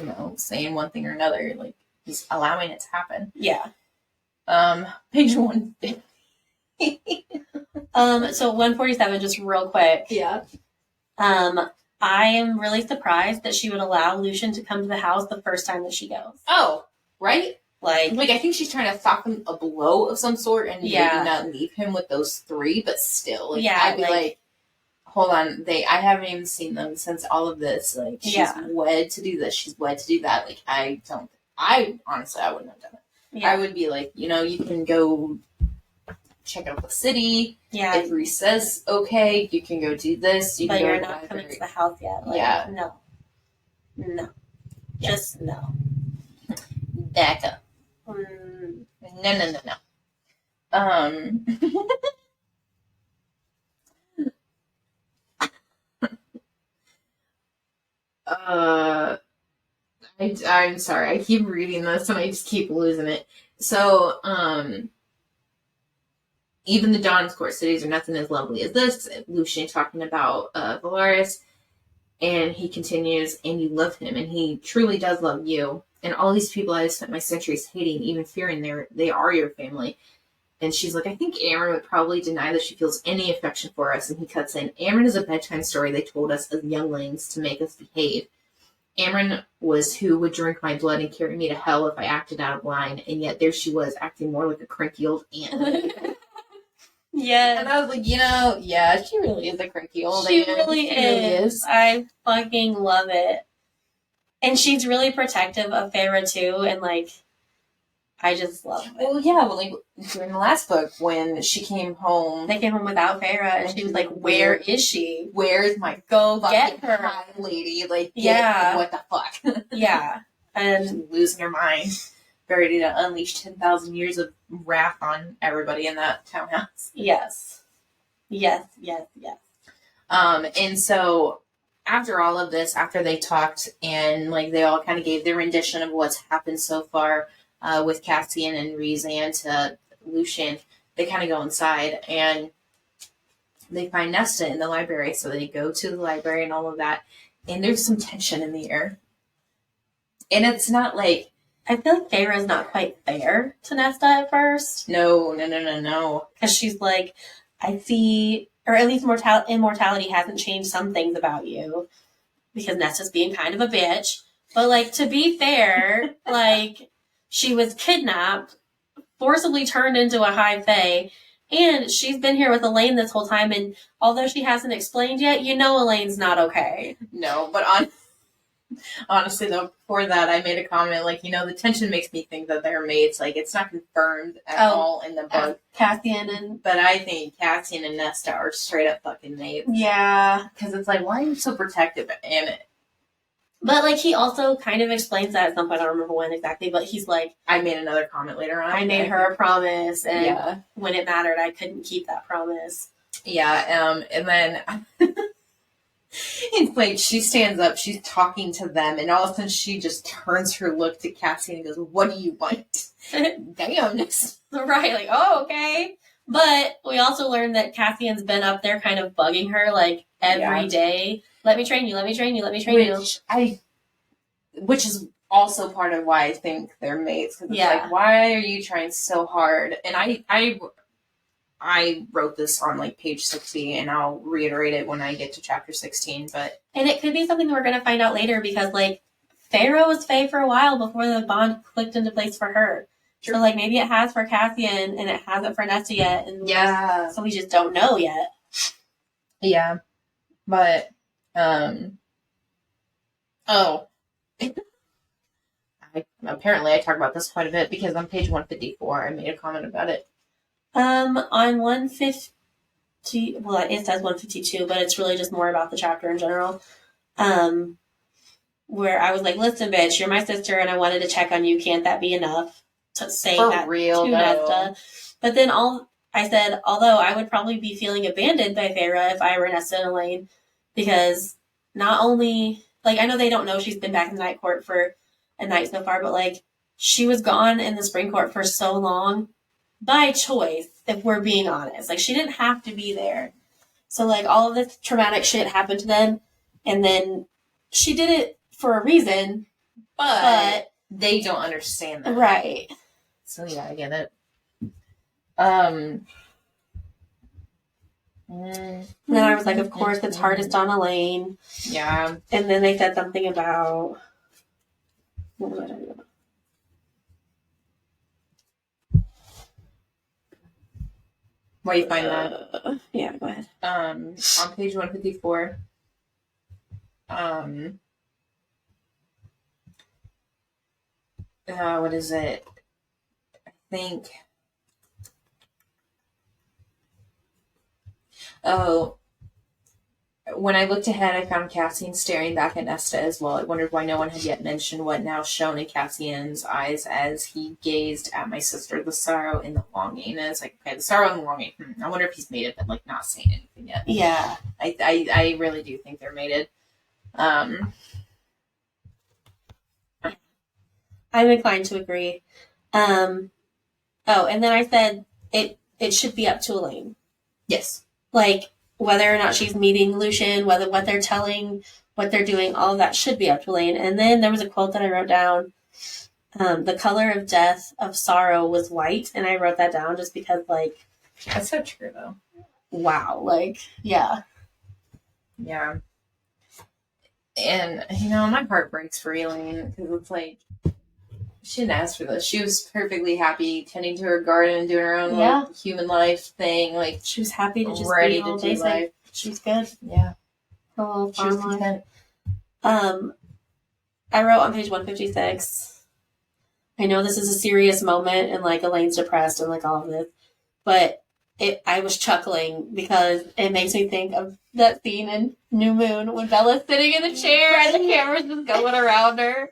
[SPEAKER 2] Not, saying one thing or another. Like, he's allowing it to happen.
[SPEAKER 1] Yeah.
[SPEAKER 2] Page 150.
[SPEAKER 1] So 147, just real quick.
[SPEAKER 2] Yeah.
[SPEAKER 1] I am really surprised that she would allow Lucien to come to the house the first time that she goes.
[SPEAKER 2] Oh, right?
[SPEAKER 1] Like
[SPEAKER 2] I think she's trying to soften a blow of some sort and maybe not leave him with those three, but still. Like, I'd be like, hold on, I haven't even seen them since all of this. Like, she's wed to do this, she's wed to do that. Like, honestly, I wouldn't have done it. Yeah. I would be like, you can go check out the city. Yeah. If Reese says okay, you can go do this.
[SPEAKER 1] But you're not coming to the house yet. Like, no. Yeah. Just no.
[SPEAKER 2] Back up. No. I'm sorry. I keep reading this and I just keep losing it. So, even the Dawn's Court cities are nothing as lovely as this. Lucian talking about Valaris, and he continues, and you love him, and he truly does love you. And all these people I've spent my centuries hating, even fearing they are your family. And she's like, I think Amren would probably deny that she feels any affection for us. And he cuts in, Amren is a bedtime story they told us as younglings to make us behave. Amren was who would drink my blood and carry me to hell if I acted out of line. And yet there she was, acting more like a cranky old aunt.
[SPEAKER 1] Yeah.
[SPEAKER 2] And I was like, yeah, she really is a cranky old aunt.
[SPEAKER 1] She really is. I fucking love it. And she's really protective of Feyre too, and like, I just love it.
[SPEAKER 2] Well, yeah, like during the last book when she came home,
[SPEAKER 1] they came home without Feyre, and she was like, "Where is she?
[SPEAKER 2] Where's my
[SPEAKER 1] go get her,
[SPEAKER 2] high lady? Like,
[SPEAKER 1] yeah,
[SPEAKER 2] what the fuck?
[SPEAKER 1] Yeah, and
[SPEAKER 2] she's losing her mind, ready to unleash 10,000 years of wrath on everybody in that townhouse.
[SPEAKER 1] Yes.
[SPEAKER 2] And so after all of this, after they talked and like they all kind of gave their rendition of what's happened so far. With Cassian and Rhysand to Lucian, they kind of go inside and they find Nesta in the library. So they go to the library and all of that. And there's some tension in the air. And it's not like...
[SPEAKER 1] I feel like Feyre's not quite fair to Nesta at first.
[SPEAKER 2] No.
[SPEAKER 1] Because she's like, I see... Or at least immortality hasn't changed some things about you. Because Nesta's being kind of a bitch. But, like, to be fair, like... She was kidnapped, forcibly turned into a high fae, and she's been here with Elaine this whole time, and although she hasn't explained yet, Elaine's not okay.
[SPEAKER 2] No, but honestly, though, before that, I made a comment, like, the tension makes me think that they're mates. Like, it's not confirmed at all in the book. But I think Cassian and Nesta are straight up fucking mates.
[SPEAKER 1] Yeah.
[SPEAKER 2] Because it's like, why are you so protective?
[SPEAKER 1] But, like, he also kind of explains that at some point. I don't remember when exactly, but he's like...
[SPEAKER 2] I made another comment later on.
[SPEAKER 1] I made her a promise, and when it mattered, I couldn't keep that promise.
[SPEAKER 2] Yeah, and then... it's like, she stands up, she's talking to them, and all of a sudden she just turns her look to Cassian and goes, what do you want? Damn.
[SPEAKER 1] Right, like, oh, okay. But we also learned that Cassian's been up there kind of bugging her, like, every day. Let me train you.
[SPEAKER 2] Which is also part of why I think they're mates. Because it's like, why are you trying so hard? And I wrote this on like page 60, and I'll reiterate it when I get to chapter 16.
[SPEAKER 1] And it could be something that we're going to find out later, because like Feyre was Fae for a while before the bond clicked into place for her. Sure. So like maybe it has for Cassian and it hasn't for Nesta yet. And so we just don't know yet.
[SPEAKER 2] Yeah. But apparently I talk about this quite a bit because on page 154 I made a comment about it.
[SPEAKER 1] On 150, well, it says 152, but it's really just more about the chapter in general. Where I was like, listen, bitch, you're my sister and I wanted to check on you. Can't that be enough to say that to Nesta? But then I said, although I would probably be feeling abandoned by Feyre if I were Nesta and Elaine, because not only, like, I know they don't know she's been back in the Night Court for a night so far, but, like, she was gone in the Spring Court for so long by choice, if we're being honest. Like, she didn't have to be there. So, like, all of this traumatic shit happened to them, and then she did it for a reason, but
[SPEAKER 2] they don't understand that.
[SPEAKER 1] Right.
[SPEAKER 2] So, yeah, I get it.
[SPEAKER 1] And then I was like, of course, it's hardest on Elaine.
[SPEAKER 2] Yeah.
[SPEAKER 1] And then they said something about... What was I talking about?
[SPEAKER 2] Where you find that?
[SPEAKER 1] Yeah, go ahead.
[SPEAKER 2] On page 154. What is it? I think... Oh, when I looked ahead, I found Cassian staring back at Nesta as well. I wondered why no one had yet mentioned what now shone in Cassian's eyes as he gazed at my sister, the sorrow and the longing. And it's like, okay, the sorrow and the longing. I wonder if he's mated, but like not saying anything yet.
[SPEAKER 1] Yeah.
[SPEAKER 2] I really do think they're mated.
[SPEAKER 1] I'm inclined to agree. And then I said it should be up to Elaine.
[SPEAKER 2] Yes.
[SPEAKER 1] Like, whether or not she's meeting Lucian, whether what they're telling, what they're doing, all of that should be up to Elaine. And then there was a quote that I wrote down. The color of death, of sorrow, was white. And I wrote that down just because, like...
[SPEAKER 2] That's so true, though.
[SPEAKER 1] Wow. Like, yeah.
[SPEAKER 2] Yeah. And, you know, my heart breaks for Elaine, because it's like, she didn't ask for this. She was perfectly happy tending to her garden, doing her own like, human life thing. Like,
[SPEAKER 1] she was happy to just
[SPEAKER 2] ready
[SPEAKER 1] be all
[SPEAKER 2] to do
[SPEAKER 1] basic.
[SPEAKER 2] life.
[SPEAKER 1] She's good.
[SPEAKER 2] Yeah.
[SPEAKER 1] Her little
[SPEAKER 2] She was
[SPEAKER 1] farm life.
[SPEAKER 2] content.
[SPEAKER 1] I wrote on page 156, I know this is a serious moment and like Elaine's depressed and like all of this, but I was chuckling because it makes me think of that scene in New Moon when Bella's sitting in the chair and the camera's just going around her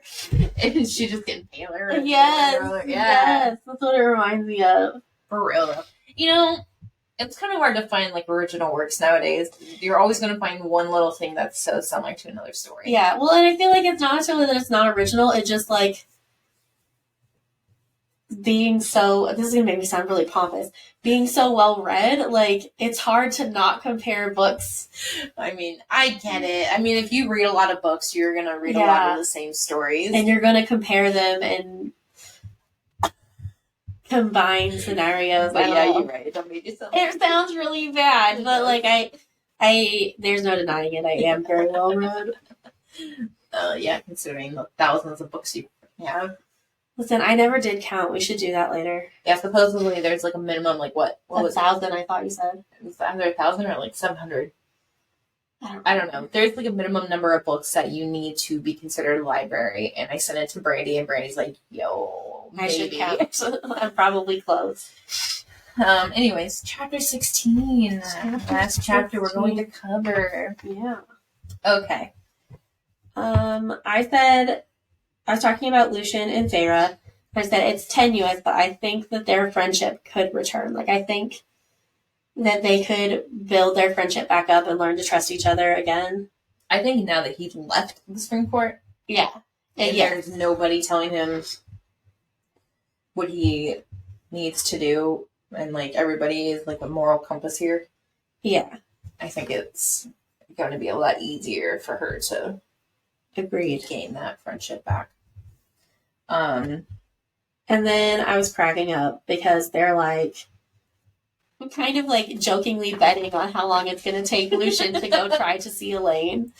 [SPEAKER 2] And she just getting paler.
[SPEAKER 1] Yes, yes, that's what it reminds me of.
[SPEAKER 2] For real though. You know, it's kind of hard to find like original works nowadays. You're always going to find one little thing that's so similar to another story.
[SPEAKER 1] Yeah, well, and I feel like it's not necessarily that it's not original. It's just like being so. This is gonna make me sound really pompous. Being so well read, like it's hard to not compare books.
[SPEAKER 2] I mean, I get it. I mean, if you read a lot of books, you're gonna read a lot of the same stories,
[SPEAKER 1] and you're gonna compare them and combine scenarios.
[SPEAKER 2] But yeah, you're right. Don't make yourself.
[SPEAKER 1] It sounds really bad, but like I there's no denying it. I am very well read.
[SPEAKER 2] Yeah, considering the thousands of books you have.
[SPEAKER 1] Listen, I never did count. We should do that later.
[SPEAKER 2] Yeah, supposedly there's like a minimum, like what? What was
[SPEAKER 1] 1,000? I thought you said.
[SPEAKER 2] Was that under 1,000 or like 700? I don't know. There's like a minimum number of books that you need to be considered a library, and I sent it to Brandy, and Brandy's like, "Yo, maybe.
[SPEAKER 1] I should count." I'm probably close.
[SPEAKER 2] Anyways, chapter 16. Last chapter we're going to cover.
[SPEAKER 1] Yeah.
[SPEAKER 2] Okay.
[SPEAKER 1] I was talking about Lucian and Feyre. I said it's tenuous, but I think that their friendship could return. Like, I think that they could build their friendship back up and learn to trust each other again.
[SPEAKER 2] I think now that he's left the Supreme Court,
[SPEAKER 1] yeah,
[SPEAKER 2] and there's nobody telling him what he needs to do, and like everybody is like a moral compass here.
[SPEAKER 1] Yeah,
[SPEAKER 2] I think it's going to be a lot easier for her to gain that friendship back.
[SPEAKER 1] And then I was cracking up because they're like kind of like jokingly betting on how long it's going to take Lucian to go try to see Elaine.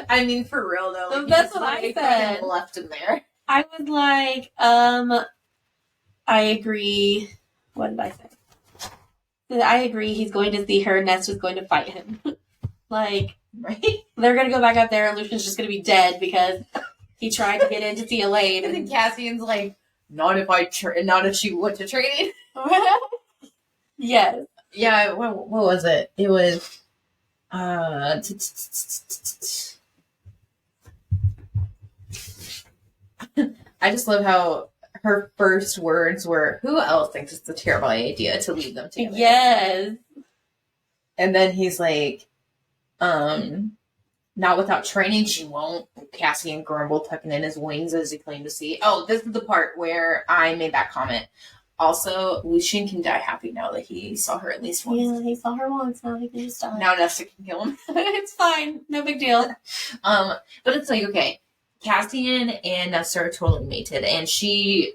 [SPEAKER 2] I mean, for real though. Like,
[SPEAKER 1] that's what I said.
[SPEAKER 2] Left him there.
[SPEAKER 1] I was like, I agree. What did I say? I agree. He's going to see her. Ness is going to fight him. Like,
[SPEAKER 2] right?
[SPEAKER 1] They're going to go back up there, and Lucian's just going to be dead because he tried to get in to see Elaine.
[SPEAKER 2] And then Cassian's like, not if she went to training.
[SPEAKER 1] Yes.
[SPEAKER 2] Yeah. What was it? It was. I just love how her first words were, "Who else thinks it's a terrible idea to leave them together?"
[SPEAKER 1] Yes.
[SPEAKER 2] And then he's like, not without training, she won't. Cassian grumbled, tucking in his wings as he claimed to see. Oh, this is the part where I made that comment. Also, Lucian can die happy now that he saw her at least once.
[SPEAKER 1] Yeah, he saw her once. Now he can just die.
[SPEAKER 2] Now Nesta can kill him.
[SPEAKER 1] It's fine. No big deal.
[SPEAKER 2] But it's like, okay, Cassian and Nesta are totally mated, and she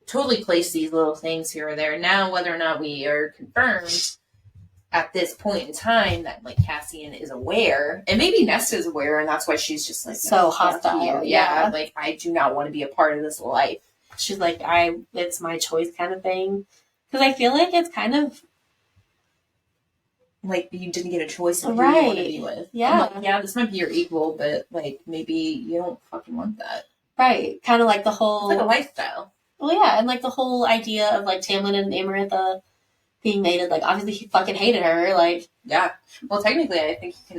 [SPEAKER 2] totally placed these little things here or there. Now, whether or not we are confirmed at this point in time that like Cassian is aware, and maybe Nesta is aware, and that's why she's just like
[SPEAKER 1] so hostile.
[SPEAKER 2] Yeah, like I do not want to be a part of this life.
[SPEAKER 1] She's like, it's my choice kind of thing. Because I feel like it's kind of
[SPEAKER 2] like you didn't get a choice of who you want to be with.
[SPEAKER 1] Yeah.
[SPEAKER 2] Like, yeah, this might be your equal, but like maybe you don't fucking want that.
[SPEAKER 1] Right. Kind of like the whole
[SPEAKER 2] it's like a lifestyle.
[SPEAKER 1] Well, yeah, and like the whole idea of like Tamlin and Amarantha being mated, like obviously he fucking hated her, like
[SPEAKER 2] yeah. Well, technically, I think she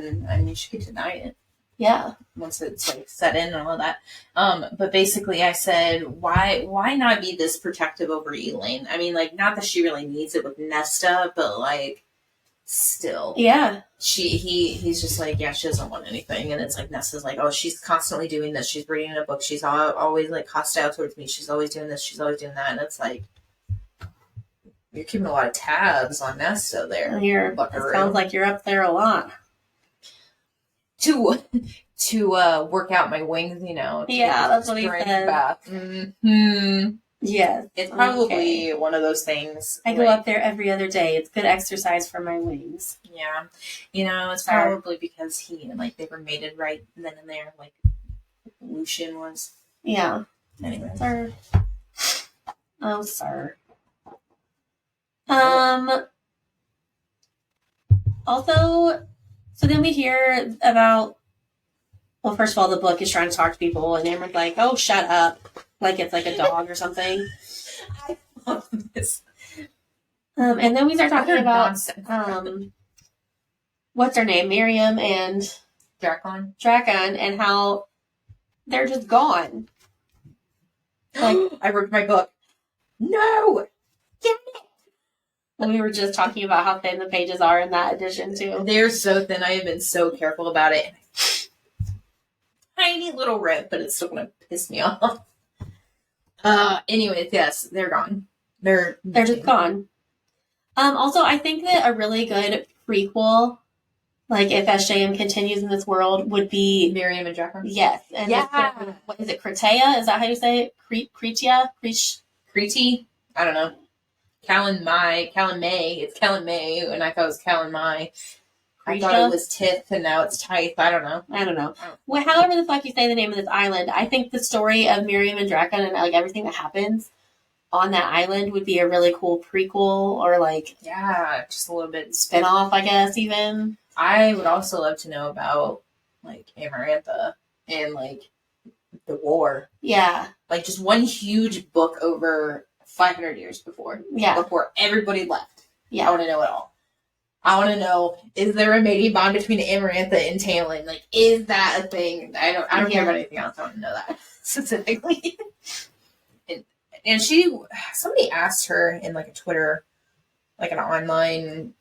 [SPEAKER 2] could deny it.
[SPEAKER 1] Yeah.
[SPEAKER 2] Once it's like set in and all that. But basically I said, why not be this protective over Elaine? I mean, like, not that she really needs it with Nesta, but like still.
[SPEAKER 1] Yeah.
[SPEAKER 2] He's just like, yeah, she doesn't want anything. And it's like Nesta's like, oh, she's constantly doing this. She's reading a book. She's always like hostile towards me. She's always doing this. She's always doing that. And it's like, You're keeping a lot of tabs on Nesta there.
[SPEAKER 1] It sounds like you're up there a lot.
[SPEAKER 2] To work out my wings,
[SPEAKER 1] Yeah, that's what he said.
[SPEAKER 2] Mm-hmm.
[SPEAKER 1] Yes.
[SPEAKER 2] It's probably one of those things.
[SPEAKER 1] I go up there every other day. It's good exercise for my wings.
[SPEAKER 2] Yeah. It's probably because they were mated right then and there, like Lucian was.
[SPEAKER 1] Yeah.
[SPEAKER 2] Anyway.
[SPEAKER 1] Sir. Oh, sir. Also, so then we hear about, well, first of all, the book is trying to talk to people, and Amber's like, oh, shut up. Like it's like a dog or something.
[SPEAKER 2] I love this.
[SPEAKER 1] And then we start talking about, what's her name? Miriam and
[SPEAKER 2] Drakon,
[SPEAKER 1] and how they're just gone.
[SPEAKER 2] Like, I wrote my book. No! Give it!
[SPEAKER 1] We were just talking about how thin the pages are in that edition, too.
[SPEAKER 2] They're so thin. I have been so careful about it. Tiny little rip, but it's still going to piss me off. Anyways, yes, they're gone. They're
[SPEAKER 1] just gone. Also, I think that a really good prequel, like if SJM continues in this world, would be
[SPEAKER 2] Miriam and Drakon.
[SPEAKER 1] Yes, and what is it? Cretea? Is that how you say it? Cretea?
[SPEAKER 2] Crete? I don't know. Callan May. It's Callan May, and I thought it was Callan May. I thought it was Tith, and now it's Tythe. I don't know.
[SPEAKER 1] Well, however the fuck you say the name of this island, I think the story of Miriam and Drakon and like everything that happens on that island would be a really cool prequel, or like
[SPEAKER 2] just a little bit
[SPEAKER 1] spin-off, I guess. Even
[SPEAKER 2] I would also love to know about like Amarantha and like the war.
[SPEAKER 1] Yeah,
[SPEAKER 2] like just one huge book over 500 years before everybody left. I want to know it all. I want to know, is there a mating bond between Amarantha and Talon? Like, is that a thing? I don't care about anything else. I want to know that specifically. and somebody asked her in like a Twitter, like an online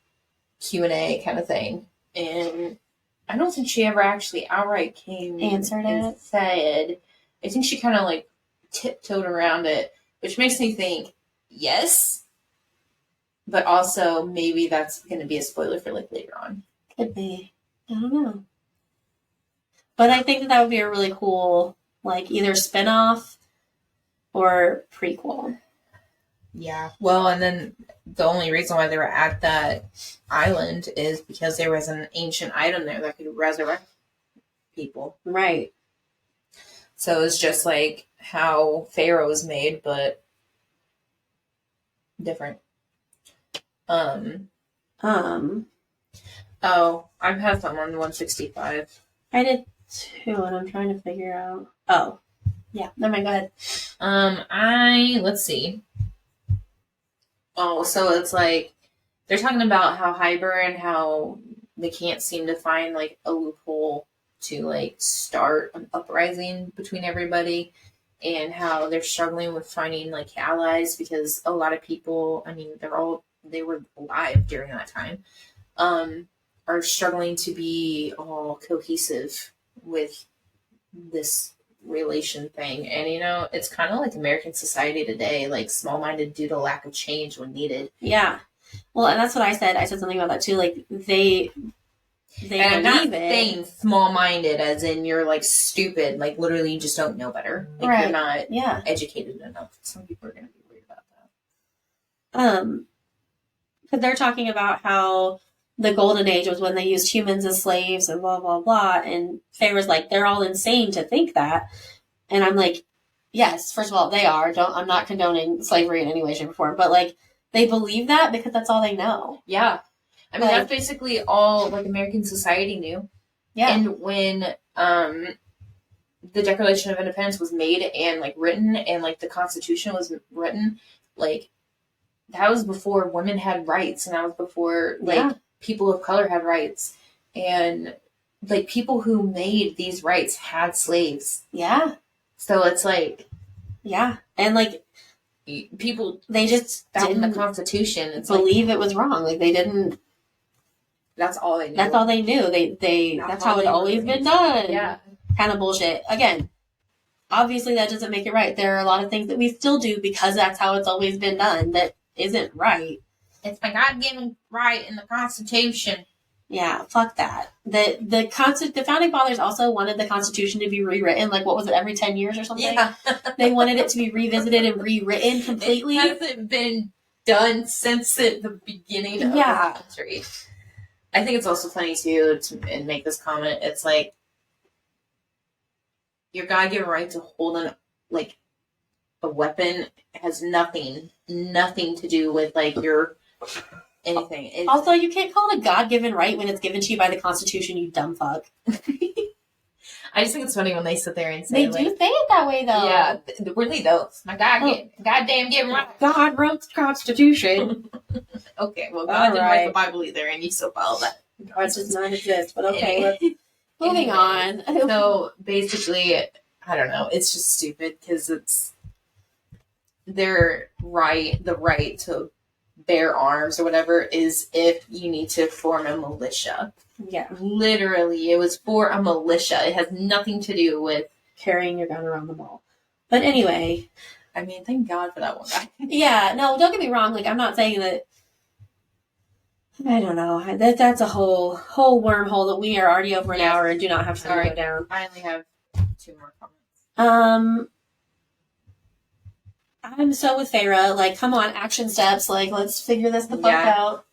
[SPEAKER 2] Q&A kind of thing. And I don't think she ever actually outright answered it. Said, I think she kind of like tiptoed around it, which makes me think, yes. But also, maybe that's going to be a spoiler for like later on.
[SPEAKER 1] Could be. I don't know. But I think that would be a really cool, like, either spin-off or prequel.
[SPEAKER 2] Yeah. Well, and then the only reason why they were at that island is because there was an ancient item there that could resurrect people.
[SPEAKER 1] Right.
[SPEAKER 2] So it's just like how Pharaoh was made, but different. Oh, I've had some on 165.
[SPEAKER 1] I did too, and I'm trying to figure out. Oh, yeah. Never mind. Go ahead.
[SPEAKER 2] Let's see. Oh, so it's like they're talking about how Hyber and how they can't seem to find like a loophole to like start an uprising between everybody, and how they're struggling with finding like allies because a lot of people, I mean, they were alive during that time, are struggling to be all cohesive with this relation thing. And, it's kind of like American society today, like small-minded due to lack of change when needed.
[SPEAKER 1] Yeah. Well, and that's what I said. I said something about that too. Like, they
[SPEAKER 2] and I'm not saying small-minded as in you're like stupid, like literally you just don't know better. Like you're not educated enough. Some people are going to be worried about
[SPEAKER 1] that. Because they're talking about how the golden age was when they used humans as slaves and blah, blah, blah. And Pharaoh's like, they're all insane to think that. And I'm like, yes, first of all, they are. I'm not condoning slavery in any way, shape, or form. But, like, they believe that because that's all they know.
[SPEAKER 2] Yeah. I mean, that's basically all, like, American society knew. Yeah. And when the Declaration of Independence was made and, like, written and, like, the Constitution was written, like, that was before women had rights. And that was before, like, people of color had rights. And, like, people who made these rights had slaves.
[SPEAKER 1] Yeah.
[SPEAKER 2] So it's like...
[SPEAKER 1] Yeah. And, like...
[SPEAKER 2] People...
[SPEAKER 1] They just
[SPEAKER 2] didn't... the Constitution. It's
[SPEAKER 1] believe it was wrong. Like, they didn't...
[SPEAKER 2] That's all they knew.
[SPEAKER 1] That's all they knew. That's how it's always been done.
[SPEAKER 2] Yeah.
[SPEAKER 1] Kind of bullshit. Again, obviously that doesn't make it right. There are a lot of things that we still do because that's how it's always been done that isn't right.
[SPEAKER 2] It's my God-given right in the Constitution.
[SPEAKER 1] Yeah, fuck that. The founding fathers also wanted the Constitution to be rewritten. Like, what was it, every 10 years or something?
[SPEAKER 2] Yeah.
[SPEAKER 1] They wanted it to be revisited and rewritten completely.
[SPEAKER 2] It hasn't been done since the beginning of the country. I think it's also funny too to make this comment. It's like your God-given right to hold a weapon has nothing to do with like your anything.
[SPEAKER 1] Also, you can't call it a God-given right when it's given to you by the Constitution, you dumb fuck.
[SPEAKER 2] I just think it's funny when they sit there and say
[SPEAKER 1] they do say it that way, though.
[SPEAKER 2] Yeah, really though. My goddamn given right.
[SPEAKER 1] God wrote the Constitution.
[SPEAKER 2] Okay, well, God didn't write the Bible either, and you still follow that.
[SPEAKER 1] God does not exist, but okay. Moving on.
[SPEAKER 2] So basically, I don't know. It's just stupid because it's the right to bear arms or whatever is if you need to form a militia.
[SPEAKER 1] Yeah.
[SPEAKER 2] Literally, it was for a militia. It has nothing to do with
[SPEAKER 1] carrying your gun around the mall. But anyway.
[SPEAKER 2] I mean, thank God for that one guy.
[SPEAKER 1] Yeah, no, don't get me wrong. Like, I'm not saying that. I don't know. That's a whole wormhole that we are already over an hour and do not have time to go down.
[SPEAKER 2] I only have 2 more comments.
[SPEAKER 1] I'm so with Feyre. Like, come on, action steps. Like, let's figure this the fuck out.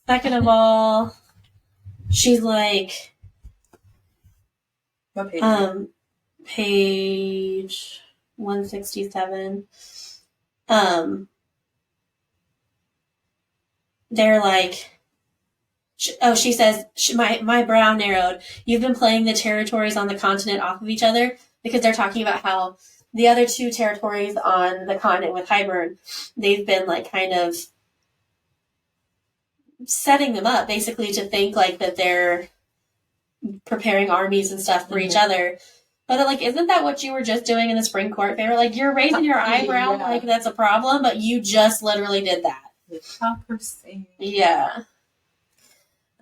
[SPEAKER 1] Second of all, she's like,
[SPEAKER 2] what page?
[SPEAKER 1] Page 167. They're like, she says, my brow narrowed. You've been playing the territories on the continent off of each other, because they're talking about how the other 2 territories on the continent with Hybern, they've been like kind of setting them up basically to think like that they're preparing armies and stuff for each other. But like, isn't that what you were just doing in the spring court fair? Like, you're raising your eyebrow like that's a problem, but you just literally did that.
[SPEAKER 2] Hypocrisy.
[SPEAKER 1] Yeah.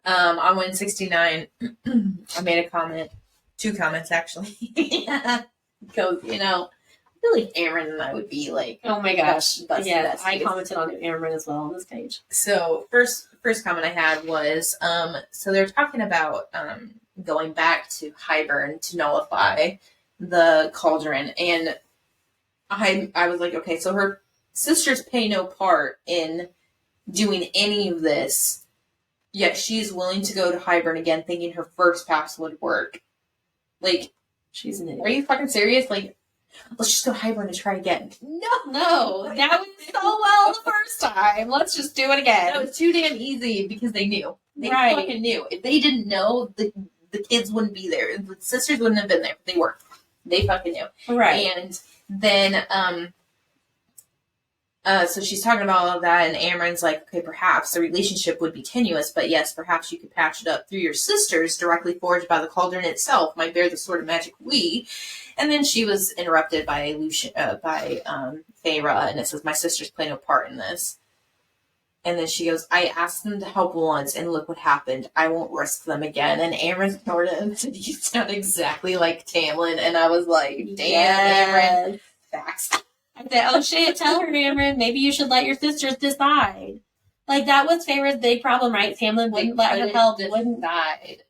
[SPEAKER 2] On 169, I made a comment. 2 comments, actually. Because, I feel like Amren and I would be like...
[SPEAKER 1] Oh my gosh. Yes, I commented on Amren as well on this page.
[SPEAKER 2] So, first comment I had was, so they're talking about going back to Hybern to nullify the cauldron. And I was like, okay, so her sisters play no part in doing any of this, yet she's willing to go to Hybern again thinking her first pass would work. Like,
[SPEAKER 1] she's an idiot.
[SPEAKER 2] Are you fucking serious? Like, let's just go to Hybern and try again.
[SPEAKER 1] No, that went so well the first time. Let's just do it again.
[SPEAKER 2] That was too damn easy because they knew. They fucking knew. If they didn't know, the kids wouldn't be there. The sisters wouldn't have been there. They weren't. They fucking knew.
[SPEAKER 1] Right.
[SPEAKER 2] And then, so she's talking about all of that, and Amren's like, okay, perhaps the relationship would be tenuous, but yes, perhaps you could patch it up through your sisters, directly forged by the cauldron itself, might bear the sword of magic we. And then she was interrupted by Feyre, and it says, my sisters play no part in this. And then she goes, I asked them to help once, and look what happened. I won't risk them again. And Amren snorted, you sound exactly like Tamlin, and I was like, damn, Amren, facts.
[SPEAKER 1] I said, oh shit, tell her, Amren, maybe you should let your sisters decide. Like, that was Feyre's big problem, right? Tamlin wouldn't let her help,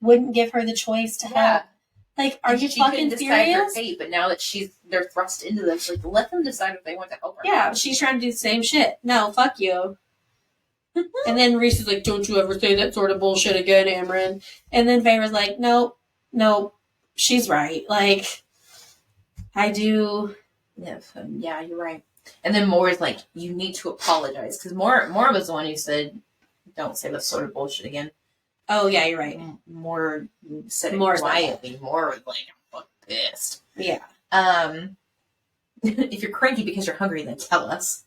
[SPEAKER 1] wouldn't give her the choice to help. Like, are you fucking serious?
[SPEAKER 2] Her fate, but now that they're thrust into this, like, let them decide if they want to help her.
[SPEAKER 1] Yeah, she's trying to do the same shit. No, fuck you. And then Reese is like, don't you ever say that sort of bullshit again, Amren. And then Feyre's like, no, she's right. Like, I do...
[SPEAKER 2] Yeah, you're right. And then Moore is like, you need to apologize. Because Moore was the one who said, don't say that sort of bullshit again.
[SPEAKER 1] Oh, yeah, you're right.
[SPEAKER 2] Moore said it
[SPEAKER 1] Moore's
[SPEAKER 2] quietly. Moore was like, I'm fucking pissed.
[SPEAKER 1] Yeah.
[SPEAKER 2] If you're cranky because you're hungry, then tell us.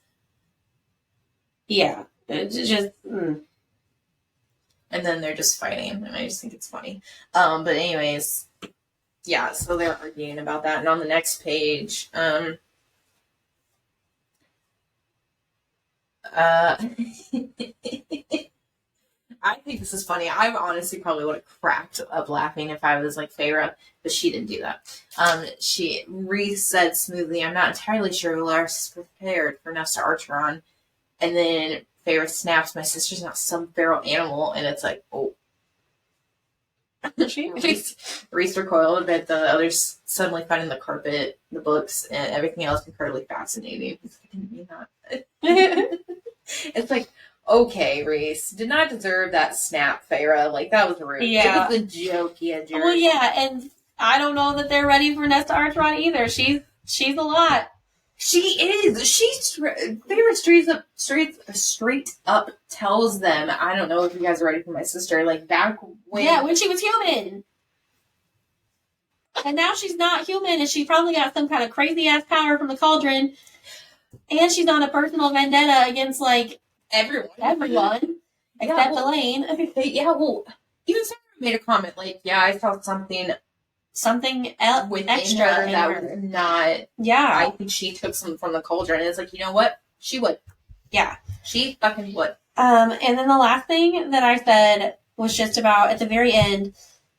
[SPEAKER 1] Yeah. It's just...
[SPEAKER 2] And then they're just fighting. And I just think it's funny. But anyways... Yeah, so they're arguing about that. And on the next page, I think this is funny. I honestly probably would have cracked up laughing if I was like Feyre, but she didn't do that. Reese said smoothly, I'm not entirely sure Lars is prepared for Nesta Archeron. And then Feyre snaps, my sister's not some feral animal, and it's like, oh. Reese recoiled, but the others suddenly finding the carpet, the books, and everything else incredibly fascinating. I didn't mean that. It's like, okay, Reese, did not deserve that snap, Feyre. Like, that was rude.
[SPEAKER 1] Yeah.
[SPEAKER 2] It was a joke, yeah, Jared.
[SPEAKER 1] Well, yeah, and I don't know that they're ready for Nesta Archeron either. She's a lot.
[SPEAKER 2] She is. Feyre straight up tells them, I don't know if you guys are ready for my sister. Like, back when...
[SPEAKER 1] Yeah, when she was human. And now she's not human, and she probably got some kind of crazy-ass power from the cauldron. And she's on a personal vendetta against, like, everyone. Except Elaine.
[SPEAKER 2] Yeah, well, even Sarah made a comment, like, yeah, I felt something
[SPEAKER 1] else
[SPEAKER 2] with
[SPEAKER 1] extra
[SPEAKER 2] her
[SPEAKER 1] in
[SPEAKER 2] that
[SPEAKER 1] her.
[SPEAKER 2] was not...
[SPEAKER 1] Yeah.
[SPEAKER 2] I think she took some from the cauldron, and it's like, you know what? She would.
[SPEAKER 1] Yeah.
[SPEAKER 2] She fucking would.
[SPEAKER 1] And then the last thing that I said was just about, at the very end,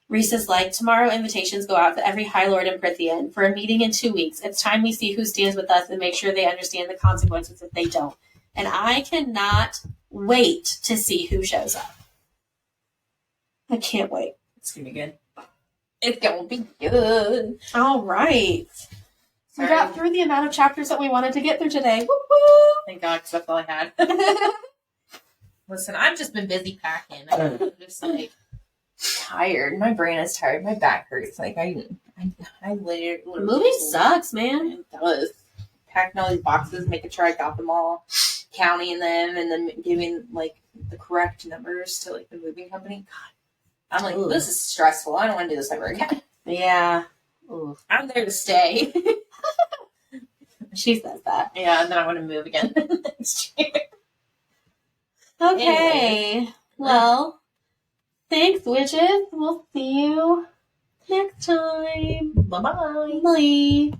[SPEAKER 1] Reese is like, tomorrow invitations go out to every High Lord in Prithian for a meeting in 2 weeks. It's time we see who stands with us and make sure they understand the consequences if they don't. And I cannot wait to see who shows up. I can't wait.
[SPEAKER 2] It's going to be good. It's going to be good.
[SPEAKER 1] All right.
[SPEAKER 2] Sorry.
[SPEAKER 1] We got through the amount of chapters that we wanted to get through today. Woo-hoo!
[SPEAKER 2] Thank God, because that's all I had. Listen, I've just been busy packing. I'm just like tired. My brain is tired. My back hurts. Like I literally.
[SPEAKER 1] Moving sucks, man.
[SPEAKER 2] It does. Packing all these boxes, making sure I got them all, counting them, and then giving like the correct numbers to like the moving company. God, I'm like,
[SPEAKER 1] Ooh.
[SPEAKER 2] This is stressful. I don't want to do this ever again.
[SPEAKER 1] Yeah. Ooh.
[SPEAKER 2] I'm there to stay.
[SPEAKER 1] She says that.
[SPEAKER 2] Yeah, and then I want to move again next year.
[SPEAKER 1] Okay.
[SPEAKER 2] Anyway.
[SPEAKER 1] Well, thanks, witches. We'll see you next time.
[SPEAKER 2] Bye-bye.
[SPEAKER 1] Bye.